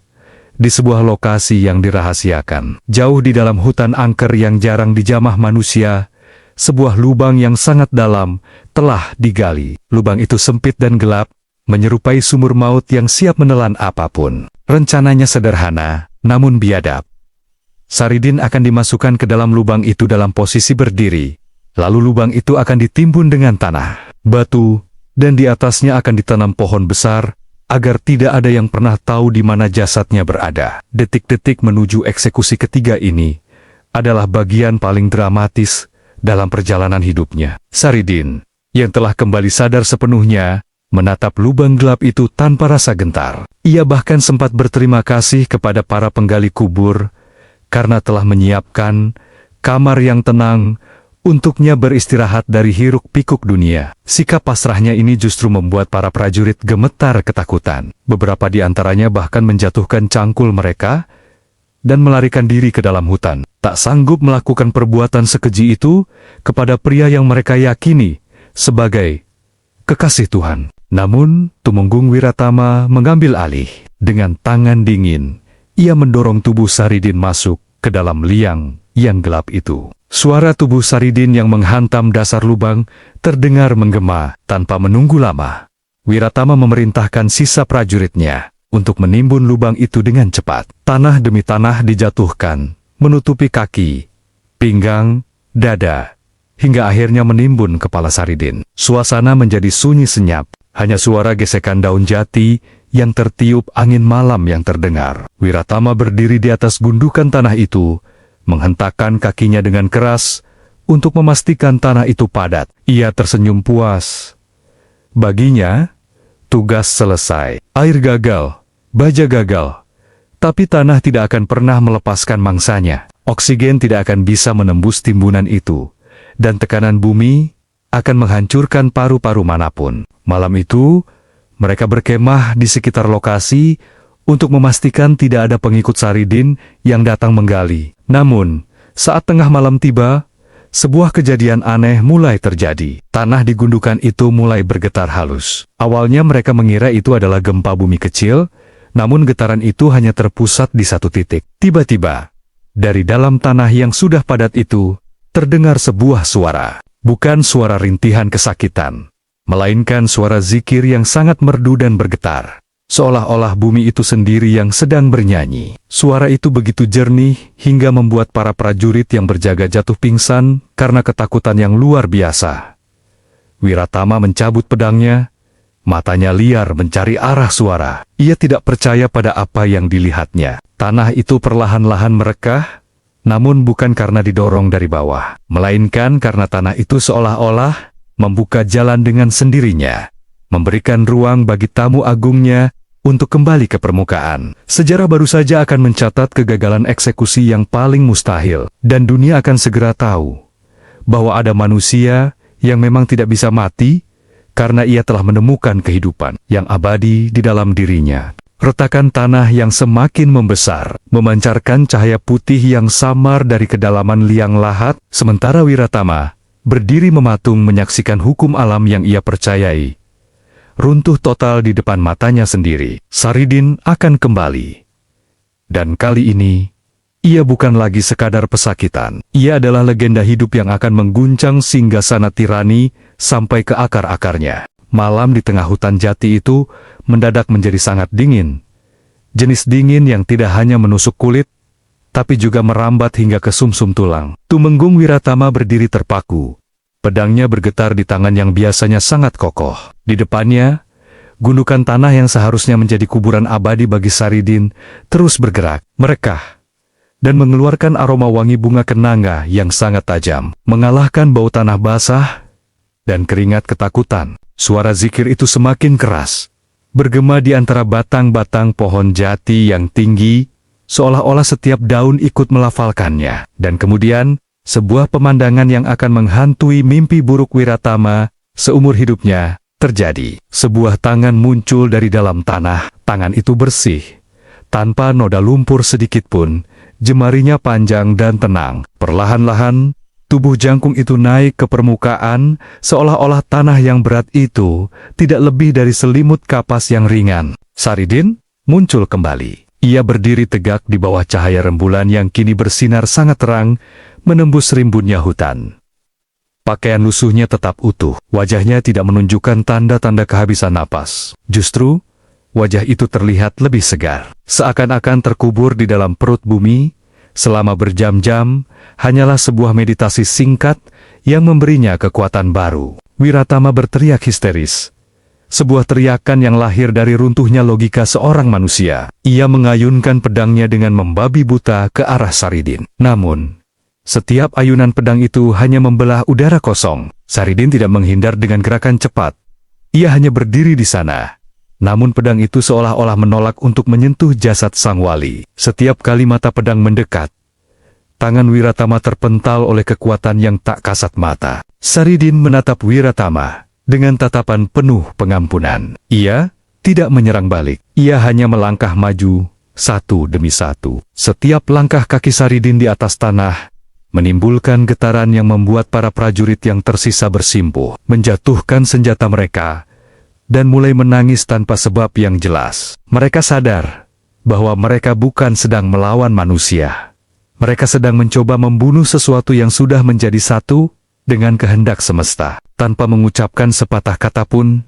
Speaker 1: Di sebuah lokasi yang dirahasiakan, jauh di dalam hutan angker yang jarang dijamah manusia, sebuah lubang yang sangat dalam telah digali. Lubang itu sempit dan gelap, menyerupai sumur maut yang siap menelan apapun. Rencananya sederhana, namun biadab. Saridin akan dimasukkan ke dalam lubang itu dalam posisi berdiri. Lalu lubang itu akan ditimbun dengan tanah, batu, dan di atasnya akan ditanam pohon besar, agar tidak ada yang pernah tahu di mana jasadnya berada. Detik-detik menuju eksekusi ketiga ini adalah bagian paling dramatis dalam perjalanan hidupnya. Saridin, yang telah kembali sadar sepenuhnya, menatap lubang gelap itu tanpa rasa gentar. Ia bahkan sempat berterima kasih kepada para penggali kubur, karena telah menyiapkan kamar yang tenang untuknya beristirahat dari hiruk-pikuk dunia. Sikap pasrahnya ini justru membuat para prajurit gemetar ketakutan. Beberapa di antaranya bahkan menjatuhkan cangkul mereka dan melarikan diri ke dalam hutan. Tak sanggup melakukan perbuatan sekeji itu kepada pria yang mereka yakini sebagai kekasih Tuhan. Namun, Tumenggung Wiratama mengambil alih. Dengan tangan dingin, ia mendorong tubuh Saridin masuk ke dalam liang yang gelap itu. Suara tubuh Saridin yang menghantam dasar lubang terdengar menggema. Tanpa menunggu lama, Wiratama memerintahkan sisa prajuritnya untuk menimbun lubang itu dengan cepat. Tanah demi tanah dijatuhkan, menutupi kaki, pinggang, dada, hingga akhirnya menimbun kepala Saridin. Suasana menjadi sunyi senyap, hanya suara gesekan daun jati yang tertiup angin malam yang terdengar. Wiratama berdiri di atas gundukan tanah itu, menghentakkan kakinya dengan keras untuk memastikan tanah itu padat. Ia tersenyum puas. Baginya, tugas selesai. Air gagal, baja gagal, tapi tanah tidak akan pernah melepaskan mangsanya. Oksigen tidak akan bisa menembus timbunan itu, dan tekanan bumi akan menghancurkan paru-paru manapun. Malam itu, mereka berkemah di sekitar lokasi untuk memastikan tidak ada pengikut Saridin yang datang menggali. Namun, saat tengah malam tiba, sebuah kejadian aneh mulai terjadi. Tanah di gundukan itu mulai bergetar halus. Awalnya mereka mengira itu adalah gempa bumi kecil, namun getaran itu hanya terpusat di satu titik. Tiba-tiba, dari dalam tanah yang sudah padat itu, terdengar sebuah suara. Bukan suara rintihan kesakitan, melainkan suara zikir yang sangat merdu dan bergetar. Seolah-olah bumi itu sendiri yang sedang bernyanyi. Suara itu begitu jernih hingga membuat para prajurit yang berjaga jatuh pingsan karena ketakutan yang luar biasa. Wiratama mencabut pedangnya, matanya liar mencari arah suara. Ia tidak percaya pada apa yang dilihatnya. Tanah itu perlahan-lahan merekah, namun bukan karena didorong dari bawah, melainkan karena tanah itu seolah-olah membuka jalan dengan sendirinya, memberikan ruang bagi tamu agungnya untuk kembali ke permukaan. Sejarah baru saja akan mencatat kegagalan eksekusi yang paling mustahil, dan dunia akan segera tahu bahwa ada manusia yang memang tidak bisa mati karena ia telah menemukan kehidupan yang abadi di dalam dirinya. Retakan tanah yang semakin membesar, memancarkan cahaya putih yang samar dari kedalaman liang lahat, sementara Wiratama berdiri mematung menyaksikan hukum alam yang ia percayai runtuh total di depan matanya sendiri. Saridin akan kembali. Dan kali ini, ia bukan lagi sekadar pesakitan. Ia adalah legenda hidup yang akan mengguncang singgasana tirani sampai ke akar-akarnya. Malam di tengah hutan jati itu mendadak menjadi sangat dingin. Jenis dingin yang tidak hanya menusuk kulit, tapi juga merambat hingga ke sumsum tulang. Tumenggung Wiratama berdiri terpaku. Pedangnya bergetar di tangan yang biasanya sangat kokoh. Di depannya, gundukan tanah yang seharusnya menjadi kuburan abadi bagi Saridin terus bergerak, merekah, dan mengeluarkan aroma wangi bunga kenanga yang sangat tajam, mengalahkan bau tanah basah dan keringat ketakutan. Suara zikir itu semakin keras, bergema di antara batang-batang pohon jati yang tinggi, seolah-olah setiap daun ikut melafalkannya. Dan kemudian, sebuah pemandangan yang akan menghantui mimpi buruk Wiratama seumur hidupnya terjadi. Sebuah tangan muncul dari dalam tanah. Tangan itu bersih, tanpa noda lumpur sedikit pun. Jemarinya panjang dan tenang. Perlahan-lahan, tubuh jangkung itu naik ke permukaan, seolah-olah tanah yang berat itu tidak lebih dari selimut kapas yang ringan. Saridin muncul kembali. Ia berdiri tegak di bawah cahaya rembulan yang kini bersinar sangat terang, menembus rimbunnya hutan. Pakaian lusuhnya tetap utuh, wajahnya tidak menunjukkan tanda-tanda kehabisan napas. Justru, wajah itu terlihat lebih segar. Seakan-akan terkubur di dalam perut bumi, selama berjam-jam, hanyalah sebuah meditasi singkat yang memberinya kekuatan baru. Wiratama berteriak histeris. Sebuah teriakan yang lahir dari runtuhnya logika seorang manusia. Ia mengayunkan pedangnya dengan membabi buta ke arah Saridin. Namun, setiap ayunan pedang itu hanya membelah udara kosong. Saridin tidak menghindar dengan gerakan cepat. Ia hanya berdiri di sana. Namun pedang itu seolah-olah menolak untuk menyentuh jasad sang wali. Setiap kali mata pedang mendekat, tangan Wiratama terpental oleh kekuatan yang tak kasat mata. Saridin menatap Wiratama dengan tatapan penuh pengampunan. Ia tidak menyerang balik. Ia hanya melangkah maju, satu demi satu. Setiap langkah kaki Saridin di atas tanah menimbulkan getaran yang membuat para prajurit yang tersisa bersimpuh, menjatuhkan senjata mereka, dan mulai menangis tanpa sebab yang jelas. Mereka sadar bahwa mereka bukan sedang melawan manusia. Mereka sedang mencoba membunuh sesuatu yang sudah menjadi satu dengan kehendak semesta. Tanpa mengucapkan sepatah kata pun,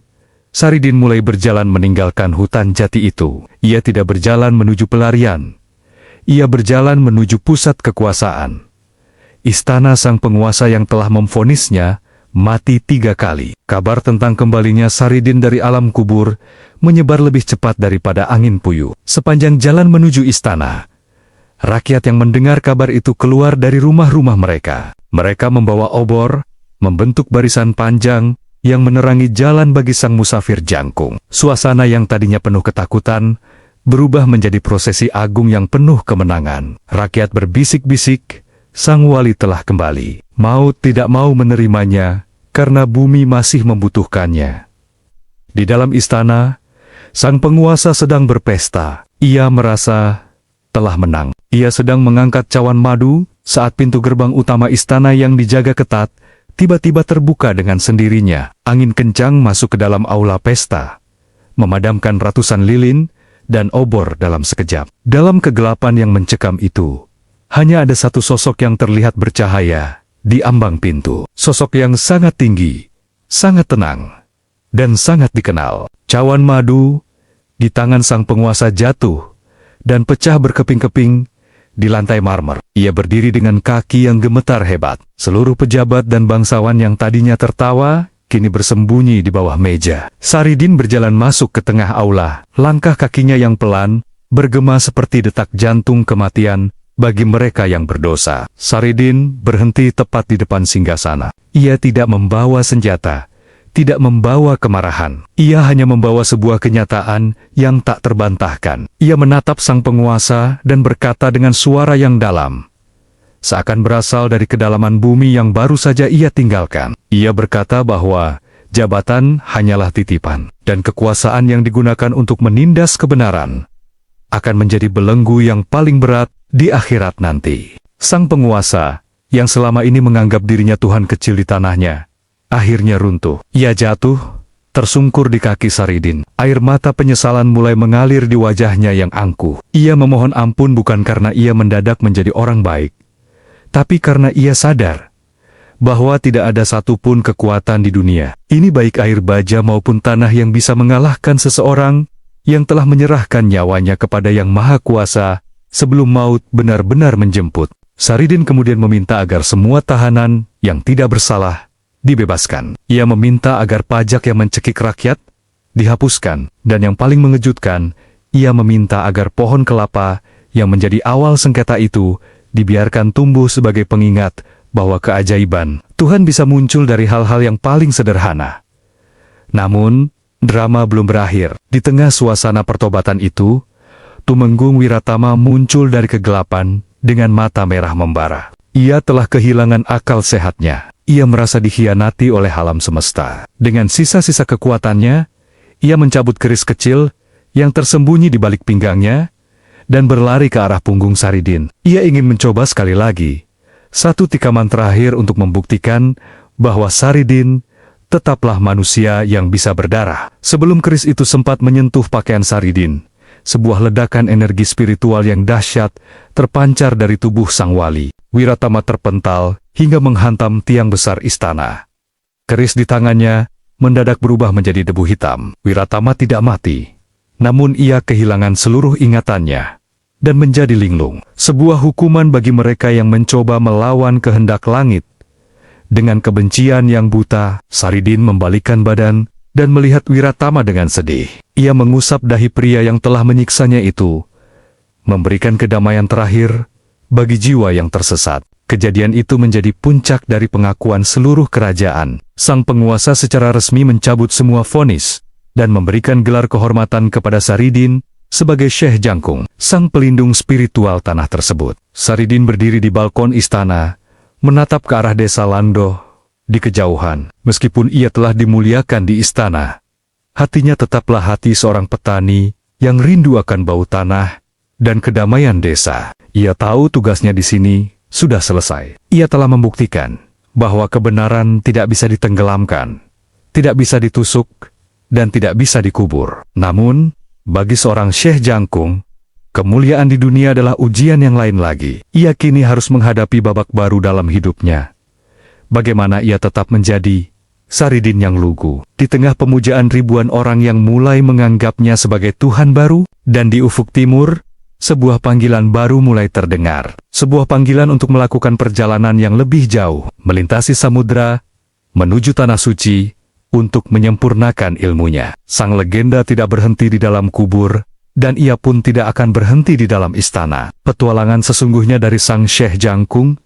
Speaker 1: Saridin mulai berjalan meninggalkan hutan jati itu. Ia tidak berjalan menuju pelarian. Ia berjalan menuju pusat kekuasaan. Istana sang penguasa yang telah memvonisnya mati 3 kali. Kabar tentang kembalinya Saridin dari alam kubur menyebar lebih cepat daripada angin puyuh. Sepanjang jalan menuju istana, rakyat yang mendengar kabar itu keluar dari rumah-rumah mereka. Mereka membawa obor, membentuk barisan panjang yang menerangi jalan bagi sang musafir jangkung. Suasana yang tadinya penuh ketakutan berubah menjadi prosesi agung yang penuh kemenangan. Rakyat berbisik-bisik, sang wali telah kembali. Maut tidak mau menerimanya karena bumi masih membutuhkannya. Di dalam istana, sang penguasa sedang berpesta. Ia merasa telah menang. Ia sedang mengangkat cawan madu saat pintu gerbang utama istana yang dijaga ketat tiba-tiba terbuka dengan sendirinya. Angin kencang masuk ke dalam aula pesta, memadamkan ratusan lilin dan obor dalam sekejap. Dalam kegelapan yang mencekam itu, hanya ada satu sosok yang terlihat bercahaya di ambang pintu. Sosok yang sangat tinggi, sangat tenang, dan sangat dikenal. Cawan madu di tangan sang penguasa jatuh dan pecah berkeping-keping di lantai marmer. Ia berdiri dengan kaki yang gemetar hebat. Seluruh pejabat dan bangsawan yang tadinya tertawa, kini bersembunyi di bawah meja. Saridin berjalan masuk ke tengah aula. Langkah kakinya yang pelan bergema seperti detak jantung kematian bagi mereka yang berdosa. Saridin berhenti tepat di depan singgasana. Ia tidak membawa senjata, tidak membawa kemarahan. Ia hanya membawa sebuah kenyataan yang tak terbantahkan. Ia menatap sang penguasa dan berkata dengan suara yang dalam, seakan berasal dari kedalaman bumi yang baru saja ia tinggalkan. Ia berkata bahwa jabatan hanyalah titipan, dan kekuasaan yang digunakan untuk menindas kebenaran akan menjadi belenggu yang paling berat di akhirat nanti. Sang penguasa, yang selama ini menganggap dirinya Tuhan kecil di tanahnya, akhirnya runtuh. Ia jatuh, tersungkur di kaki Saridin. Air mata penyesalan mulai mengalir di wajahnya yang angkuh. Ia memohon ampun bukan karena ia mendadak menjadi orang baik, tapi karena ia sadar bahwa tidak ada satupun kekuatan di dunia ini, baik air baja maupun tanah, yang bisa mengalahkan seseorang yang telah menyerahkan nyawanya kepada Yang Maha Kuasa sebelum maut benar-benar menjemput. Saridin kemudian meminta agar semua tahanan yang tidak bersalah dibebaskan. Ia meminta agar pajak yang mencekik rakyat dihapuskan, dan yang paling mengejutkan, ia meminta agar pohon kelapa yang menjadi awal sengketa itu dibiarkan tumbuh sebagai pengingat bahwa keajaiban Tuhan bisa muncul dari hal-hal yang paling sederhana. Namun, drama belum berakhir. Di tengah suasana pertobatan itu, Tumenggung Wiratama muncul dari kegelapan dengan mata merah membara. Ia telah kehilangan akal sehatnya. Ia merasa dikhianati oleh alam semesta. Dengan sisa-sisa kekuatannya, ia mencabut keris kecil yang tersembunyi di balik pinggangnya dan berlari ke arah punggung Saridin. Ia ingin mencoba sekali lagi, satu tikaman terakhir untuk membuktikan bahwa Saridin tetaplah manusia yang bisa berdarah. Sebelum keris itu sempat menyentuh pakaian Saridin, sebuah ledakan energi spiritual yang dahsyat terpancar dari tubuh sang wali. Wiratama terpental hingga menghantam tiang besar istana. Keris di tangannya mendadak berubah menjadi debu hitam. Wiratama tidak mati, namun ia kehilangan seluruh ingatannya dan menjadi linglung. Sebuah hukuman bagi mereka yang mencoba melawan kehendak langit. Dengan kebencian yang buta, Saridin membalikkan badan dan melihat Wiratama dengan sedih. Ia mengusap dahi pria yang telah menyiksanya itu, memberikan kedamaian terakhir bagi jiwa yang tersesat. Kejadian itu menjadi puncak dari pengakuan seluruh kerajaan. Sang penguasa secara resmi mencabut semua vonis dan memberikan gelar kehormatan kepada Saridin sebagai Syekh Jangkung, sang pelindung spiritual tanah tersebut. Saridin berdiri di balkon istana, menatap ke arah desa Landoh di kejauhan. Meskipun ia telah dimuliakan di istana, hatinya tetaplah hati seorang petani yang rindu akan bau tanah dan kedamaian desa. Ia tahu tugasnya di sini sudah selesai. Ia telah membuktikan bahwa kebenaran tidak bisa ditenggelamkan, tidak bisa ditusuk, dan tidak bisa dikubur. Namun, bagi seorang Syekh Jangkung, kemuliaan di dunia adalah ujian yang lain lagi. Ia kini harus menghadapi babak baru dalam hidupnya. Bagaimana ia tetap menjadi Saridin yang lugu di tengah pemujaan ribuan orang yang mulai menganggapnya sebagai Tuhan baru. Dan di ufuk timur, sebuah panggilan baru mulai terdengar. Sebuah panggilan untuk melakukan perjalanan yang lebih jauh, melintasi samudra, menuju tanah suci, untuk menyempurnakan ilmunya. Sang legenda tidak berhenti di dalam kubur, dan ia pun tidak akan berhenti di dalam istana. Petualangan sesungguhnya dari sang Syekh Jangkung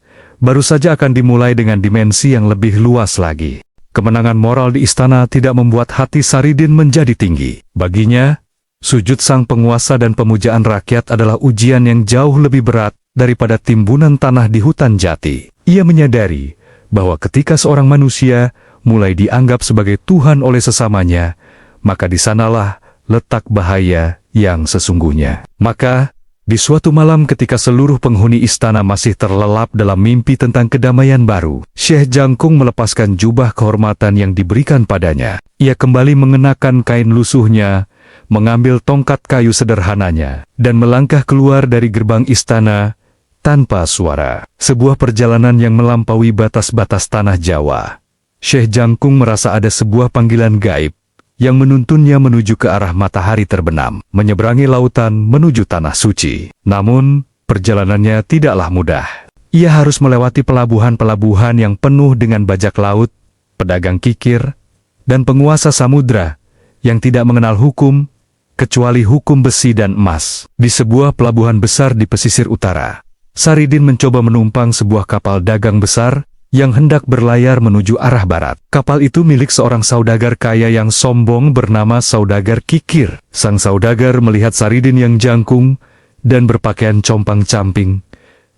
Speaker 1: baru saja akan dimulai dengan dimensi yang lebih luas lagi. Kemenangan moral di istana tidak membuat hati Saridin menjadi tinggi. Baginya, sujud sang penguasa dan pemujaan rakyat adalah ujian yang jauh lebih berat daripada timbunan tanah di hutan jati. Ia menyadari bahwa ketika seorang manusia mulai dianggap sebagai Tuhan oleh sesamanya, maka di sanalah letak bahaya yang sesungguhnya. Maka, di suatu malam ketika seluruh penghuni istana masih terlelap dalam mimpi tentang kedamaian baru, Syekh Jangkung melepaskan jubah kehormatan yang diberikan padanya. Ia kembali mengenakan kain lusuhnya, mengambil tongkat kayu sederhananya, dan melangkah keluar dari gerbang istana tanpa suara. Sebuah perjalanan yang melampaui batas-batas tanah Jawa. Syekh Jangkung merasa ada sebuah panggilan gaib yang menuntunnya menuju ke arah matahari terbenam, menyeberangi lautan menuju tanah suci. Namun, perjalanannya tidaklah mudah. Ia harus melewati pelabuhan-pelabuhan yang penuh dengan bajak laut, pedagang kikir, dan penguasa samudra yang tidak mengenal hukum, kecuali hukum besi dan emas. Di sebuah pelabuhan besar di pesisir utara, Saridin mencoba menumpang sebuah kapal dagang besar yang hendak berlayar menuju arah barat. Kapal itu milik seorang saudagar kaya yang sombong bernama Saudagar Kikir. Sang saudagar melihat Saridin yang jangkung dan berpakaian compang-camping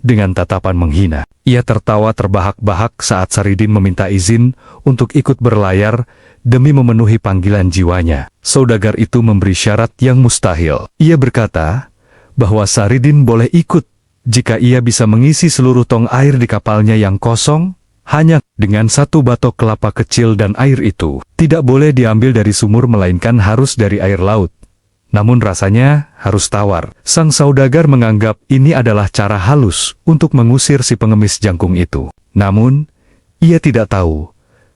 Speaker 1: dengan tatapan menghina. Ia tertawa terbahak-bahak saat Saridin meminta izin untuk ikut berlayar demi memenuhi panggilan jiwanya. Saudagar itu memberi syarat yang mustahil. Ia berkata bahwa Saridin boleh ikut jika ia bisa mengisi seluruh tong air di kapalnya yang kosong, hanya dengan 1 batok kelapa kecil, dan air itu tidak boleh diambil dari sumur melainkan harus dari air laut. Namun rasanya harus tawar. Sang saudagar menganggap ini adalah cara halus untuk mengusir si pengemis jangkung itu. Namun, ia tidak tahu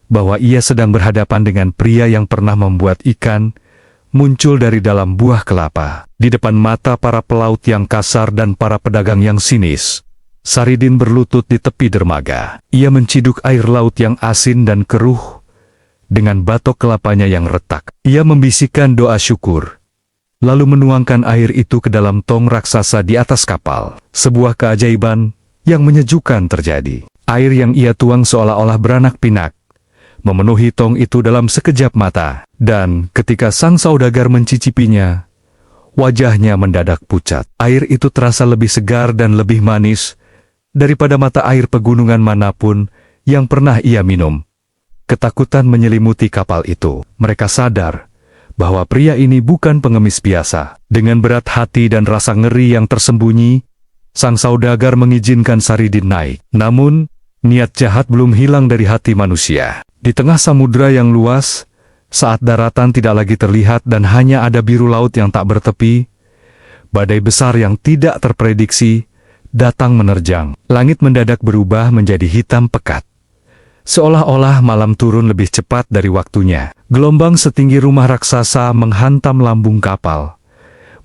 Speaker 1: bahwa ia sedang berhadapan dengan pria yang pernah membuat ikan muncul dari dalam buah kelapa. Di depan mata para pelaut yang kasar dan para pedagang yang sinis, Saridin berlutut di tepi dermaga. Ia menciduk air laut yang asin dan keruh dengan batok kelapanya yang retak. Ia membisikkan doa syukur, lalu menuangkan air itu ke dalam tong raksasa di atas kapal. Sebuah keajaiban yang menyejukkan terjadi. Air yang ia tuang seolah-olah beranak pinak, memenuhi tong itu dalam sekejap mata. Dan ketika sang saudagar mencicipinya, wajahnya mendadak pucat. Air itu terasa lebih segar dan lebih manis daripada mata air pegunungan manapun yang pernah ia minum. Ketakutan menyelimuti kapal itu. Mereka sadar bahwa pria ini bukan pengemis biasa. Dengan berat hati dan rasa ngeri yang tersembunyi, sang saudagar mengizinkan Saridin naik. Namun, niat jahat belum hilang dari hati manusia. Di tengah samudera yang luas, saat daratan tidak lagi terlihat dan hanya ada biru laut yang tak bertepi, badai besar yang tidak terprediksi datang menerjang. Langit mendadak berubah menjadi hitam pekat, seolah-olah malam turun lebih cepat dari waktunya. Gelombang setinggi rumah raksasa menghantam lambung kapal,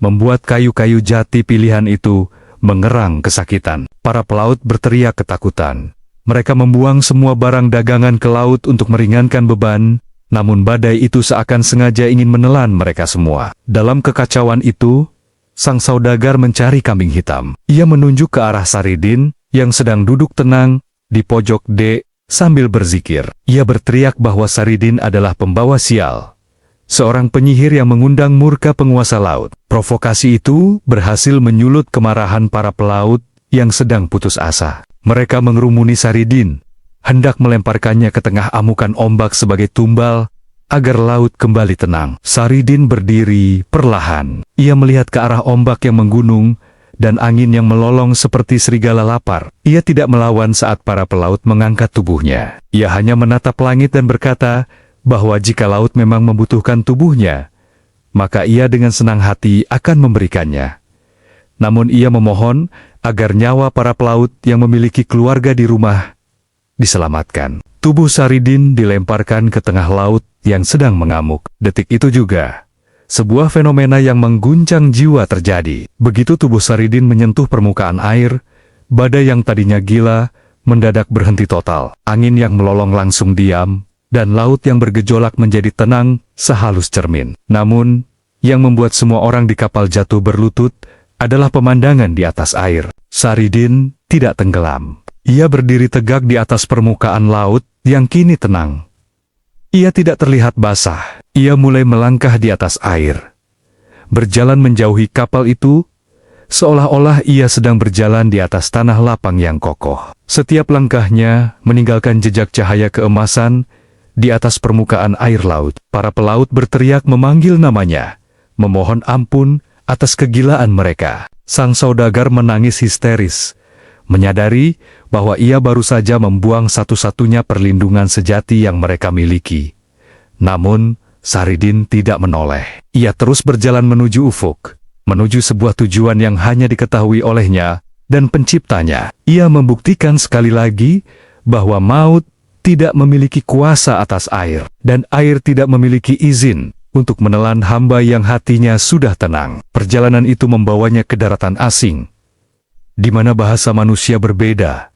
Speaker 1: membuat kayu-kayu jati pilihan itu mengerang kesakitan. Para pelaut berteriak ketakutan. Mereka membuang semua barang dagangan ke laut untuk meringankan beban, namun badai itu seakan sengaja ingin menelan mereka semua. Dalam kekacauan itu, sang saudagar mencari kambing hitam. Ia menunjuk ke arah Saridin yang sedang duduk tenang di pojok dek sambil berzikir. Ia berteriak bahwa Saridin adalah pembawa sial, seorang penyihir yang mengundang murka penguasa laut. Provokasi itu berhasil menyulut kemarahan para pelaut yang sedang putus asa. Mereka mengerumuni Saridin, hendak melemparkannya ke tengah amukan ombak sebagai tumbal agar laut kembali tenang. Saridin berdiri perlahan. Ia melihat ke arah ombak yang menggunung dan angin yang melolong seperti serigala lapar. Ia tidak melawan saat para pelaut mengangkat tubuhnya. Ia hanya menatap langit dan berkata bahwa jika laut memang membutuhkan tubuhnya, maka ia dengan senang hati akan memberikannya. Namun ia memohon agar nyawa para pelaut yang memiliki keluarga di rumah diselamatkan. Tubuh Saridin dilemparkan ke tengah laut yang sedang mengamuk. Detik itu juga, sebuah fenomena yang mengguncang jiwa terjadi. Begitu tubuh Saridin menyentuh permukaan air, badai yang tadinya gila mendadak berhenti total. Angin yang melolong langsung diam, dan laut yang bergejolak menjadi tenang sehalus cermin. Namun, yang membuat semua orang di kapal jatuh berlutut adalah pemandangan di atas air. Saridin tidak tenggelam. Ia berdiri tegak di atas permukaan laut yang kini tenang. Ia tidak terlihat basah. Ia mulai melangkah di atas air, berjalan menjauhi kapal itu, seolah-olah ia sedang berjalan di atas tanah lapang yang kokoh. Setiap langkahnya meninggalkan jejak cahaya keemasan di atas permukaan air laut. Para pelaut berteriak memanggil namanya, memohon ampun atas kegilaan mereka. Sang saudagar menangis histeris, menyadari bahwa ia baru saja membuang satu-satunya perlindungan sejati yang mereka miliki. Namun, Saridin tidak menoleh. Ia terus berjalan menuju ufuk, menuju sebuah tujuan yang hanya diketahui olehnya dan penciptanya. Ia membuktikan sekali lagi bahwa maut tidak memiliki kuasa atas air, dan air tidak memiliki izin untuk menelan hamba yang hatinya sudah tenang. Perjalanan itu membawanya ke daratan asing, di mana bahasa manusia berbeda,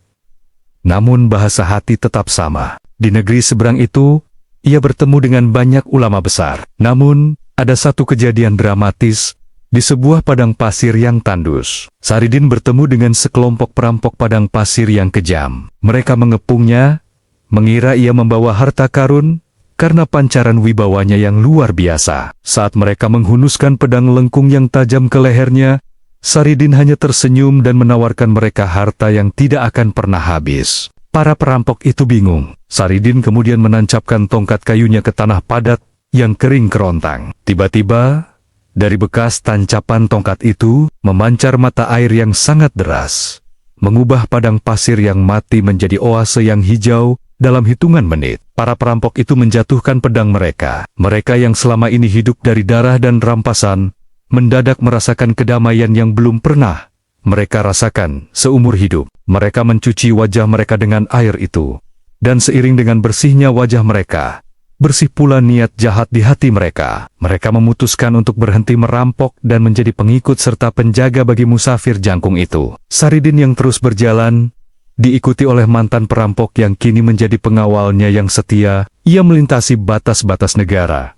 Speaker 1: namun bahasa hati tetap sama. Di negeri seberang itu, ia bertemu dengan banyak ulama besar. Namun, ada satu kejadian dramatis di sebuah padang pasir yang tandus. Saridin bertemu dengan sekelompok perampok padang pasir yang kejam. Mereka mengepungnya mengira ia membawa harta karun karena pancaran wibawanya yang luar biasa. Saat mereka menghunuskan pedang lengkung yang tajam ke lehernya, Saridin hanya tersenyum dan menawarkan mereka harta yang tidak akan pernah habis. Para perampok itu bingung. Saridin kemudian menancapkan tongkat kayunya ke tanah padat yang kering kerontang. Tiba-tiba, dari bekas tancapan tongkat itu, memancar mata air yang sangat deras, mengubah padang pasir yang mati menjadi oase yang hijau dalam hitungan menit. Para perampok itu menjatuhkan pedang mereka. Mereka yang selama ini hidup dari darah dan rampasan, mendadak merasakan kedamaian yang belum pernah mereka rasakan seumur hidup. Mereka mencuci wajah mereka dengan air itu. Dan seiring dengan bersihnya wajah mereka, bersih pula niat jahat di hati mereka. Mereka memutuskan untuk berhenti merampok dan menjadi pengikut serta penjaga bagi musafir jangkung itu. Saridin yang terus berjalan, diikuti oleh mantan perampok yang kini menjadi pengawalnya yang setia. Ia melintasi batas-batas negara,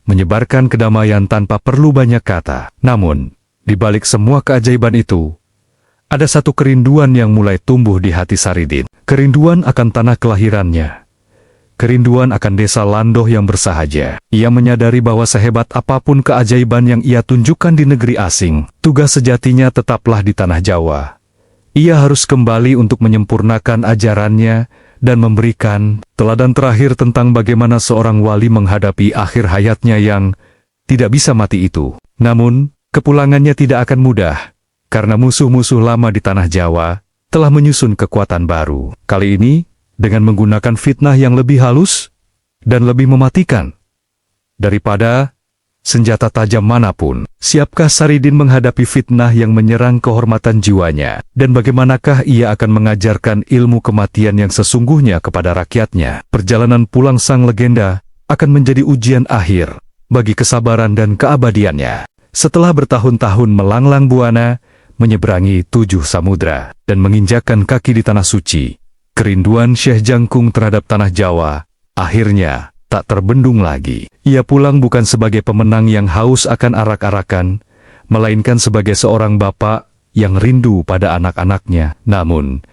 Speaker 1: menyebarkan kedamaian tanpa perlu banyak kata. Namun, di balik semua keajaiban itu, ada satu kerinduan yang mulai tumbuh di hati Saridin. Kerinduan akan tanah kelahirannya. Kerinduan akan desa Landoh yang bersahaja. Ia menyadari bahwa sehebat apapun keajaiban yang ia tunjukkan di negeri asing, tugas sejatinya tetaplah di tanah Jawa. Ia harus kembali untuk menyempurnakan ajarannya dan memberikan teladan terakhir tentang bagaimana seorang wali menghadapi akhir hayatnya yang tidak bisa mati itu. Namun, kepulangannya tidak akan mudah, karena musuh-musuh lama di tanah Jawa telah menyusun kekuatan baru. Kali ini, dengan menggunakan fitnah yang lebih halus dan lebih mematikan daripada senjata tajam manapun. Siapkah Saridin menghadapi fitnah yang menyerang kehormatan jiwanya? Dan bagaimanakah ia akan mengajarkan ilmu kematian yang sesungguhnya kepada rakyatnya? Perjalanan pulang sang legenda akan menjadi ujian akhir bagi kesabaran dan keabadiannya. Setelah bertahun-tahun melanglang buana, menyeberangi 7 samudra, dan menginjakkan kaki di tanah suci, kerinduan Syekh Jangkung terhadap tanah Jawa akhirnya tak terbendung lagi. Ia pulang bukan sebagai pemenang yang haus akan arak-arakan, melainkan sebagai seorang bapak yang rindu pada anak-anaknya. Namun,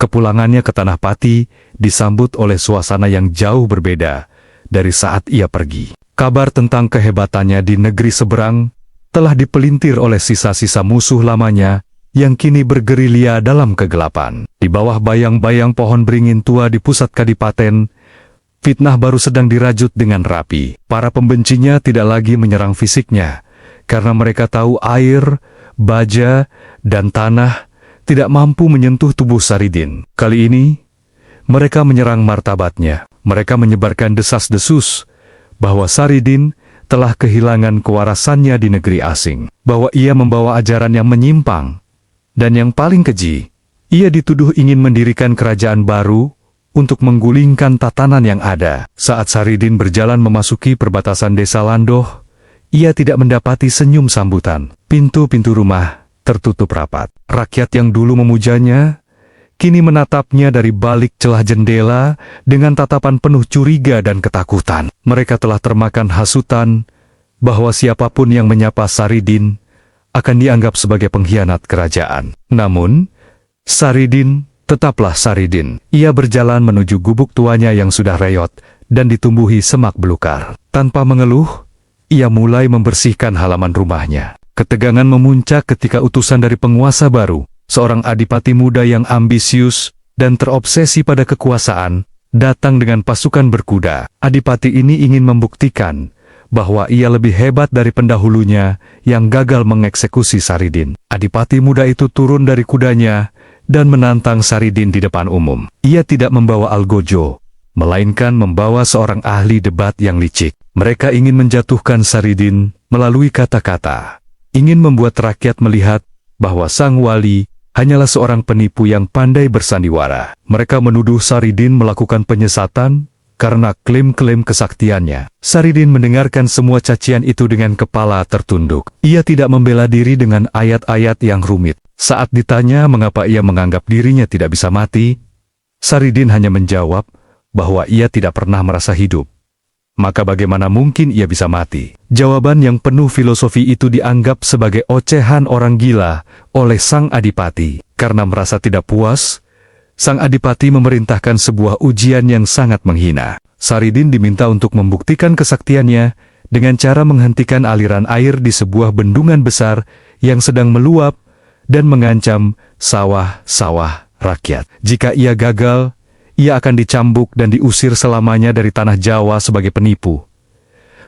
Speaker 1: kepulangannya ke Tanah Pati disambut oleh suasana yang jauh berbeda dari saat ia pergi. Kabar tentang kehebatannya di negeri seberang telah dipelintir oleh sisa-sisa musuh lamanya yang kini bergerilya dalam kegelapan. Di bawah bayang-bayang pohon beringin tua di pusat kadipaten, fitnah baru sedang dirajut dengan rapi. Para pembencinya tidak lagi menyerang fisiknya, karena mereka tahu air, baja, dan tanah tidak mampu menyentuh tubuh Saridin. Kali ini, mereka menyerang martabatnya. Mereka menyebarkan desas-desus bahwa Saridin telah kehilangan kewarasannya di negeri asing, bahwa ia membawa ajaran yang menyimpang, dan yang paling keji, ia dituduh ingin mendirikan kerajaan baru untuk menggulingkan tatanan yang ada. Saat Saridin berjalan memasuki perbatasan desa Landoh, ia tidak mendapati senyum sambutan. Pintu-pintu rumah tertutup rapat. Rakyat yang dulu memujanya, kini menatapnya dari balik celah jendela dengan tatapan penuh curiga dan ketakutan. Mereka telah termakan hasutan bahwa siapapun yang menyapa Saridin akan dianggap sebagai pengkhianat kerajaan. Namun, Saridin tetaplah Saridin. Ia berjalan menuju gubuk tuanya yang sudah reyot dan ditumbuhi semak belukar. Tanpa mengeluh, ia mulai membersihkan halaman rumahnya. Ketegangan memuncak ketika utusan dari penguasa baru, seorang adipati muda yang ambisius dan terobsesi pada kekuasaan, datang dengan pasukan berkuda. Adipati ini ingin membuktikan bahwa ia lebih hebat dari pendahulunya yang gagal mengeksekusi Saridin. Adipati muda itu turun dari kudanya dan menantang Saridin di depan umum. Ia tidak membawa algojo, melainkan membawa seorang ahli debat yang licik. Mereka ingin menjatuhkan Saridin melalui kata-kata, ingin membuat rakyat melihat bahwa sang wali hanyalah seorang penipu yang pandai bersandiwara. Mereka menuduh Saridin melakukan penyesatan karena klaim-klaim kesaktiannya. Saridin mendengarkan semua cacian itu dengan kepala tertunduk. Ia tidak membela diri dengan ayat-ayat yang rumit. Saat ditanya mengapa ia menganggap dirinya tidak bisa mati, Saridin hanya menjawab bahwa ia tidak pernah merasa hidup. Maka bagaimana mungkin ia bisa mati? Jawaban yang penuh filosofi itu dianggap sebagai ocehan orang gila oleh sang adipati. Karena merasa tidak puas, Sang adipati memerintahkan sebuah ujian yang sangat menghina. Saridin diminta untuk membuktikan kesaktiannya dengan cara menghentikan aliran air di sebuah bendungan besar yang sedang meluap dan mengancam sawah-sawah rakyat. Jika ia gagal, ia akan dicambuk dan diusir selamanya dari tanah Jawa sebagai penipu.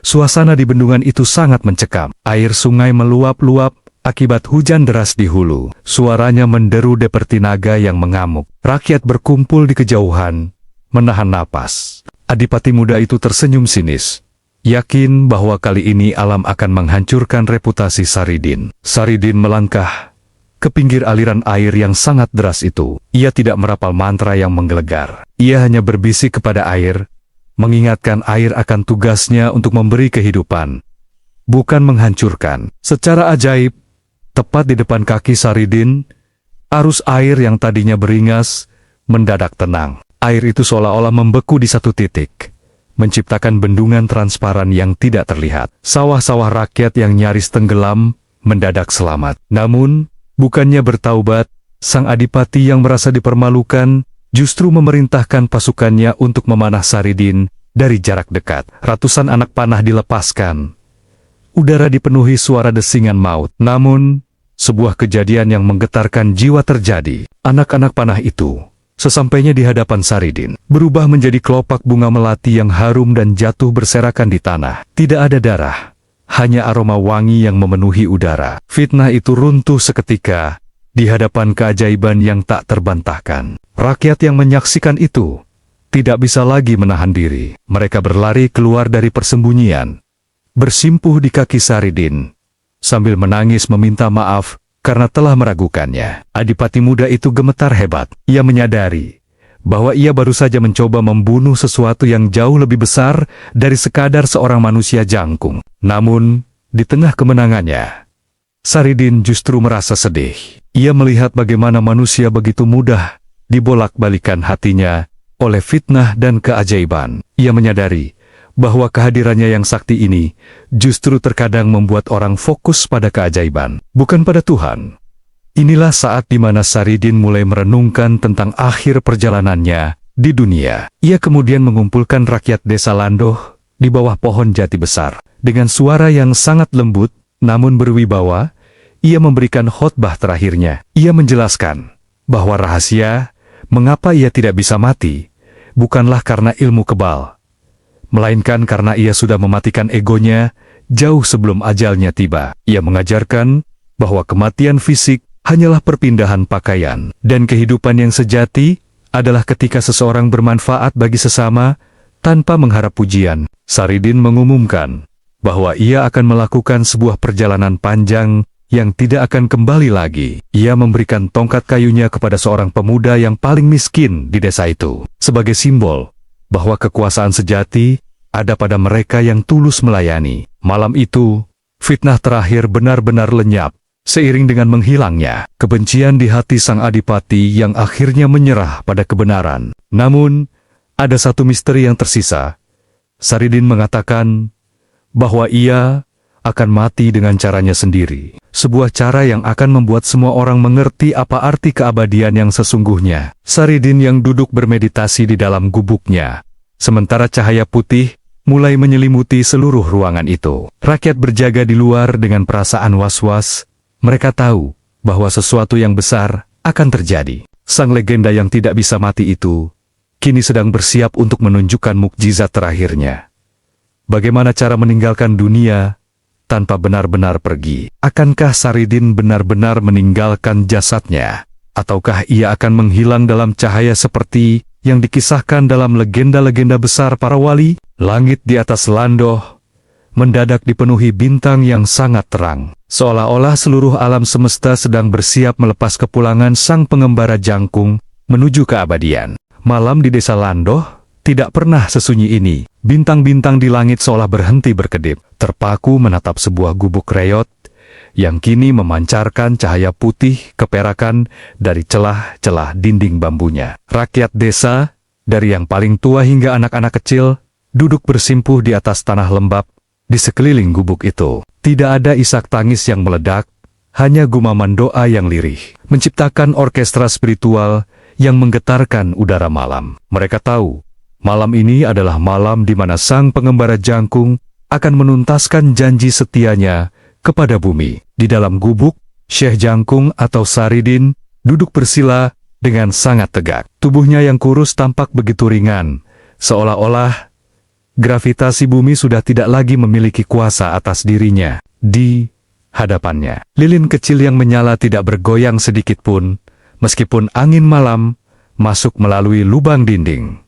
Speaker 1: Suasana di bendungan itu sangat mencekam. Air sungai meluap-luap akibat hujan deras di hulu. Suaranya menderu seperti naga yang mengamuk. Rakyat berkumpul di kejauhan, menahan napas. Adipati muda itu tersenyum sinis, yakin bahwa kali ini alam akan menghancurkan reputasi Saridin. Saridin melangkah ke pinggir aliran air yang sangat deras itu. Ia tidak merapal mantra yang menggelegar. Ia hanya berbisik kepada air, mengingatkan air akan tugasnya untuk memberi kehidupan, bukan menghancurkan. Secara ajaib, tepat di depan kaki Saridin, arus air yang tadinya beringas mendadak tenang. Air itu seolah-olah membeku di satu titik, menciptakan bendungan transparan yang tidak terlihat. Sawah-sawah rakyat yang nyaris tenggelam mendadak selamat. Namun, bukannya bertaubat, sang adipati yang merasa dipermalukan justru memerintahkan pasukannya untuk memanah Saridin dari jarak dekat. Ratusan anak panah dilepaskan. Udara dipenuhi suara desingan maut. Namun, sebuah kejadian yang menggetarkan jiwa terjadi. Anak-anak panah itu, sesampainya di hadapan Saridin, berubah menjadi kelopak bunga melati yang harum dan jatuh berserakan di tanah. Tidak ada darah, hanya aroma wangi yang memenuhi udara. Fitnah itu runtuh seketika di hadapan keajaiban yang tak terbantahkan. Rakyat yang menyaksikan itu tidak bisa lagi menahan diri. Mereka berlari keluar dari persembunyian, bersimpuh di kaki Saridin, sambil menangis meminta maaf karena telah meragukannya. Adipati muda itu gemetar hebat. Ia menyadari bahwa ia baru saja mencoba membunuh sesuatu yang jauh lebih besar dari sekadar seorang manusia jangkung. Namun, di tengah kemenangannya, Saridin justru merasa sedih. Ia melihat bagaimana manusia begitu mudah dibolak-balikan hatinya oleh fitnah dan keajaiban. Ia menyadari bahwa kehadirannya yang sakti ini justru terkadang membuat orang fokus pada keajaiban, bukan pada Tuhan. Inilah saat di mana Saridin mulai merenungkan tentang akhir perjalanannya di dunia. Ia kemudian mengumpulkan rakyat desa Landoh di bawah pohon jati besar. Dengan suara yang sangat lembut namun berwibawa, ia memberikan khotbah terakhirnya. Ia menjelaskan bahwa rahasia mengapa ia tidak bisa mati bukanlah karena ilmu kebal, melainkan karena ia sudah mematikan egonya jauh sebelum ajalnya tiba. Ia mengajarkan bahwa kematian fisik hanyalah perpindahan pakaian, dan kehidupan yang sejati adalah ketika seseorang bermanfaat bagi sesama tanpa mengharap pujian. Saridin mengumumkan bahwa ia akan melakukan sebuah perjalanan panjang yang tidak akan kembali lagi. Ia memberikan tongkat kayunya kepada seorang pemuda yang paling miskin di desa itu, sebagai simbol bahwa kekuasaan sejati ada pada mereka yang tulus melayani. Malam itu, fitnah terakhir benar-benar lenyap, seiring dengan menghilangnya kebencian di hati sang adipati yang akhirnya menyerah pada kebenaran. Namun, ada satu misteri yang tersisa. Saridin mengatakan bahwa ia akan mati dengan caranya sendiri. Sebuah cara yang akan membuat semua orang mengerti apa arti keabadian yang sesungguhnya. Saridin yang duduk bermeditasi di dalam gubuknya, sementara cahaya putih mulai menyelimuti seluruh ruangan itu. Rakyat berjaga di luar dengan perasaan was-was. Mereka tahu bahwa sesuatu yang besar akan terjadi. Sang legenda yang tidak bisa mati itu kini sedang bersiap untuk menunjukkan mukjizat terakhirnya. Bagaimana cara meninggalkan dunia tanpa benar-benar pergi? Akankah Saridin benar-benar meninggalkan jasadnya? Ataukah ia akan menghilang dalam cahaya seperti yang dikisahkan dalam legenda-legenda besar para wali? Langit di atas Landoh mendadak dipenuhi bintang yang sangat terang. Seolah-olah seluruh alam semesta sedang bersiap melepas kepulangan sang pengembara jangkung menuju keabadian. Malam di desa Landoh tidak pernah sesunyi ini. Bintang-bintang di langit seolah berhenti berkedip, terpaku menatap sebuah gubuk reyot yang kini memancarkan cahaya putih keperakan dari celah-celah dinding bambunya. Rakyat desa, dari yang paling tua hingga anak-anak kecil, duduk bersimpuh di atas tanah lembab di sekeliling gubuk itu. Tidak ada isak tangis yang meledak, hanya gumaman doa yang lirih, menciptakan orkestra spiritual yang menggetarkan udara malam. Mereka tahu, malam ini adalah malam di mana sang pengembara jangkung akan menuntaskan janji setianya kepada bumi. Di dalam gubuk, Syekh Jangkung atau Saridin duduk bersila dengan sangat tegak. Tubuhnya yang kurus tampak begitu ringan, seolah-olah gravitasi bumi sudah tidak lagi memiliki kuasa atas dirinya. Di hadapannya, lilin kecil yang menyala tidak bergoyang sedikit pun, meskipun angin malam masuk melalui lubang dinding.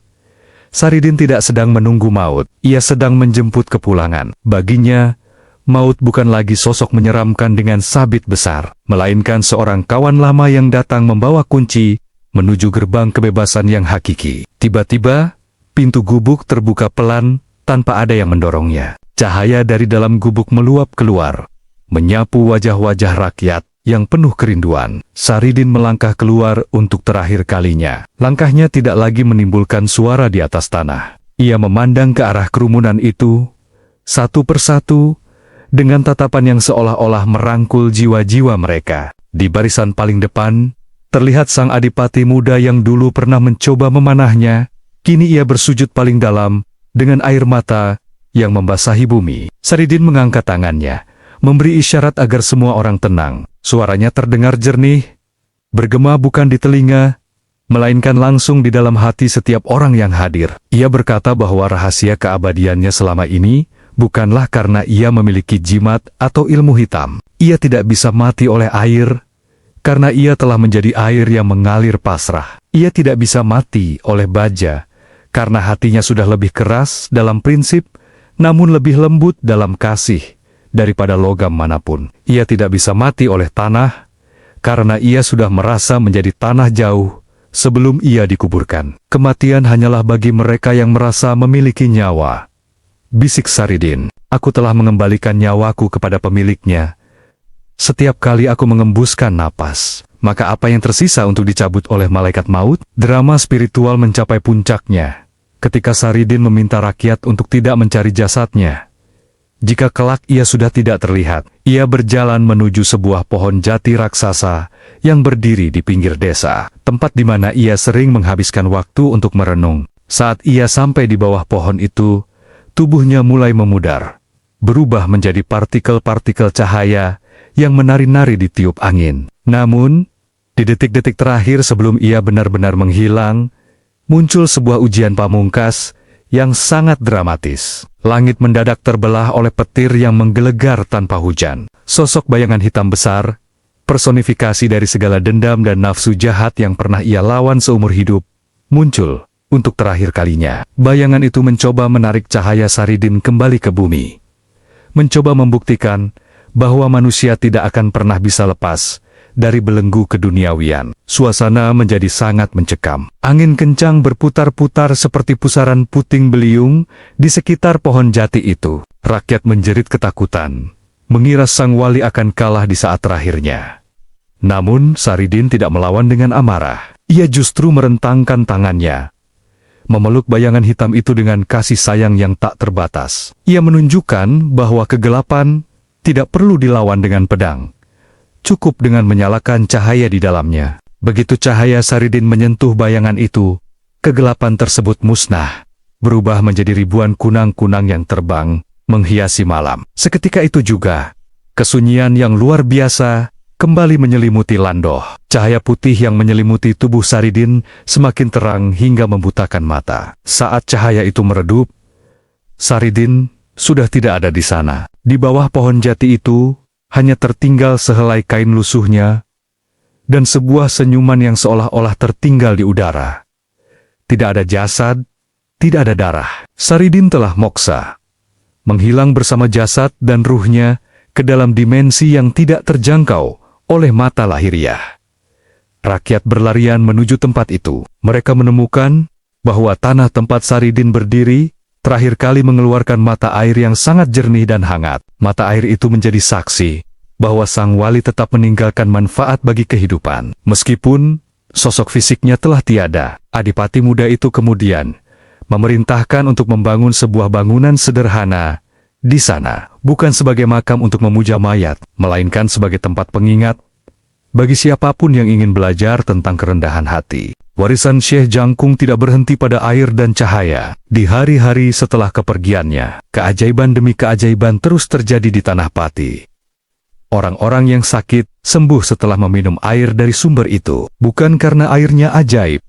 Speaker 1: Saridin tidak sedang menunggu maut, ia sedang menjemput kepulangan. Baginya, maut bukan lagi sosok menyeramkan dengan sabit besar, melainkan seorang kawan lama yang datang membawa kunci menuju gerbang kebebasan yang hakiki. Tiba-tiba, pintu gubuk terbuka pelan tanpa ada yang mendorongnya. Cahaya dari dalam gubuk meluap keluar, menyapu wajah-wajah rakyat yang penuh kerinduan. Saridin melangkah keluar untuk terakhir kalinya. Langkahnya tidak lagi menimbulkan suara di atas tanah. Ia memandang ke arah kerumunan itu, satu persatu, dengan tatapan yang seolah-olah merangkul jiwa-jiwa mereka. Di barisan paling depan, terlihat sang adipati muda yang dulu pernah mencoba memanahnya. Kini ia bersujud paling dalam, dengan air mata yang membasahi bumi. Saridin mengangkat tangannya, memberi isyarat agar semua orang tenang. Suaranya terdengar jernih, bergema bukan di telinga, melainkan langsung di dalam hati setiap orang yang hadir. Ia berkata bahwa rahasia keabadiannya selama ini bukanlah karena ia memiliki jimat atau ilmu hitam. Ia tidak bisa mati oleh air, karena ia telah menjadi air yang mengalir pasrah. Ia tidak bisa mati oleh baja, karena hatinya sudah lebih keras dalam prinsip, namun lebih lembut dalam kasih daripada logam manapun. Ia tidak bisa mati oleh tanah, karena ia sudah merasa menjadi tanah jauh sebelum ia dikuburkan. Kematian hanyalah bagi mereka yang merasa memiliki nyawa. Bisik Saridin, aku telah mengembalikan nyawaku kepada pemiliknya. Setiap kali aku mengembuskan napas, maka apa yang tersisa untuk dicabut oleh malaikat maut? Drama spiritual mencapai puncaknya ketika Saridin meminta rakyat untuk tidak mencari jasadnya. Jika kelak ia sudah tidak terlihat, ia berjalan menuju sebuah pohon jati raksasa yang berdiri di pinggir desa, tempat di mana ia sering menghabiskan waktu untuk merenung. Saat ia sampai di bawah pohon itu, tubuhnya mulai memudar, berubah menjadi partikel-partikel cahaya yang menari-nari ditiup angin. Namun, di detik-detik terakhir sebelum ia benar-benar menghilang, muncul sebuah ujian pamungkas yang sangat dramatis. Langit mendadak terbelah oleh petir yang menggelegar tanpa hujan. Sosok bayangan hitam besar, personifikasi dari segala dendam dan nafsu jahat yang pernah ia lawan seumur hidup, muncul untuk terakhir kalinya. Bayangan itu mencoba menarik cahaya Saridin kembali ke bumi. Mencoba membuktikan bahwa manusia tidak akan pernah bisa lepas dari belenggu keduniawian. Suasana menjadi sangat mencekam. Angin kencang berputar-putar seperti pusaran puting beliung di sekitar pohon jati itu. Rakyat menjerit ketakutan, mengira sang wali akan kalah di saat terakhirnya. Namun Saridin tidak melawan dengan amarah. Ia justru merentangkan tangannya, memeluk bayangan hitam itu dengan kasih sayang yang tak terbatas. Ia menunjukkan bahwa kegelapan tidak perlu dilawan dengan pedang. Cukup dengan menyalakan cahaya di dalamnya. Begitu cahaya Saridin menyentuh bayangan itu, kegelapan tersebut musnah, berubah menjadi ribuan kunang-kunang yang terbang, menghiasi malam. Seketika itu juga, kesunyian yang luar biasa kembali menyelimuti Landoh. Cahaya putih yang menyelimuti tubuh Saridin semakin terang hingga membutakan mata. Saat cahaya itu meredup, Saridin sudah tidak ada di sana. Di bawah pohon jati itu, hanya tertinggal sehelai kain lusuhnya, dan sebuah senyuman yang seolah-olah tertinggal di udara. Tidak ada jasad, tidak ada darah. Saridin telah moksa, menghilang bersama jasad dan ruhnya ke dalam dimensi yang tidak terjangkau oleh mata lahiriah. Rakyat berlarian menuju tempat itu. Mereka menemukan bahwa tanah tempat Saridin berdiri terakhir kali mengeluarkan mata air yang sangat jernih dan hangat. Mata air itu menjadi saksi bahwa sang wali tetap meninggalkan manfaat bagi kehidupan. Meskipun sosok fisiknya telah tiada, adipati muda itu kemudian memerintahkan untuk membangun sebuah bangunan sederhana di sana, bukan sebagai makam untuk memuja mayat, melainkan sebagai tempat pengingat bagi siapapun yang ingin belajar tentang kerendahan hati. Warisan Syekh Jangkung tidak berhenti pada air dan cahaya. Di hari-hari setelah kepergiannya, keajaiban demi keajaiban terus terjadi di Tanah Pati. Orang-orang yang sakit sembuh setelah meminum air dari sumber itu, bukan karena airnya ajaib,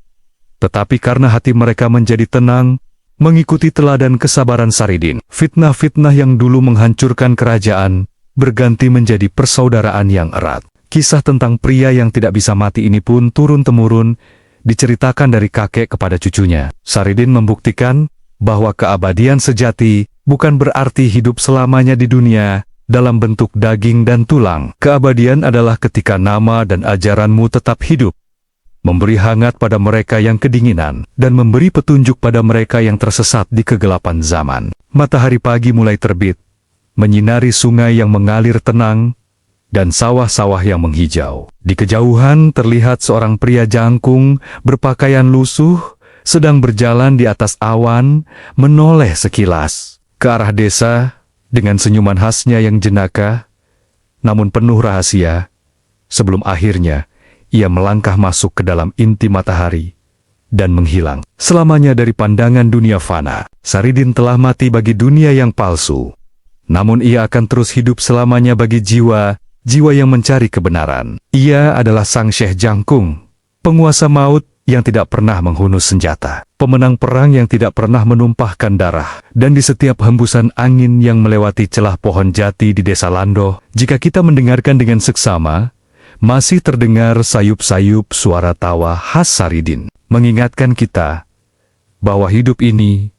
Speaker 1: tetapi karena hati mereka menjadi tenang, mengikuti teladan kesabaran Saridin. Fitnah-fitnah yang dulu menghancurkan kerajaan, berganti menjadi persaudaraan yang erat. Kisah tentang pria yang tidak bisa mati ini pun turun-temurun, diceritakan dari kakek kepada cucunya. Saridin membuktikan bahwa keabadian sejati bukan berarti hidup selamanya di dunia dalam bentuk daging dan tulang. Keabadian adalah ketika nama dan ajaranmu tetap hidup, memberi hangat pada mereka yang kedinginan, dan memberi petunjuk pada mereka yang tersesat di kegelapan zaman. Matahari pagi mulai terbit, menyinari sungai yang mengalir tenang, dan sawah-sawah yang menghijau. Di kejauhan terlihat seorang pria jangkung berpakaian lusuh sedang berjalan di atas awan, menoleh sekilas ke arah desa dengan senyuman khasnya yang jenaka, namun penuh rahasia, sebelum akhirnya ia melangkah masuk ke dalam inti matahari dan menghilang selamanya dari pandangan dunia fana. Saridin telah mati bagi dunia yang palsu, namun ia akan terus hidup selamanya bagi jiwa yang mencari kebenaran. Ia adalah Sang Syekh Jangkung, penguasa maut yang tidak pernah menghunus senjata, pemenang perang yang tidak pernah menumpahkan darah, dan di setiap hembusan angin yang melewati celah pohon jati di desa Lando, jika kita mendengarkan dengan seksama, masih terdengar sayup-sayup suara tawa khas Saridin, mengingatkan kita bahwa hidup ini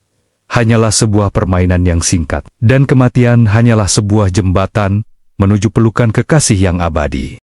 Speaker 1: hanyalah sebuah permainan yang singkat, dan kematian hanyalah sebuah jembatan menuju pelukan kekasih yang abadi.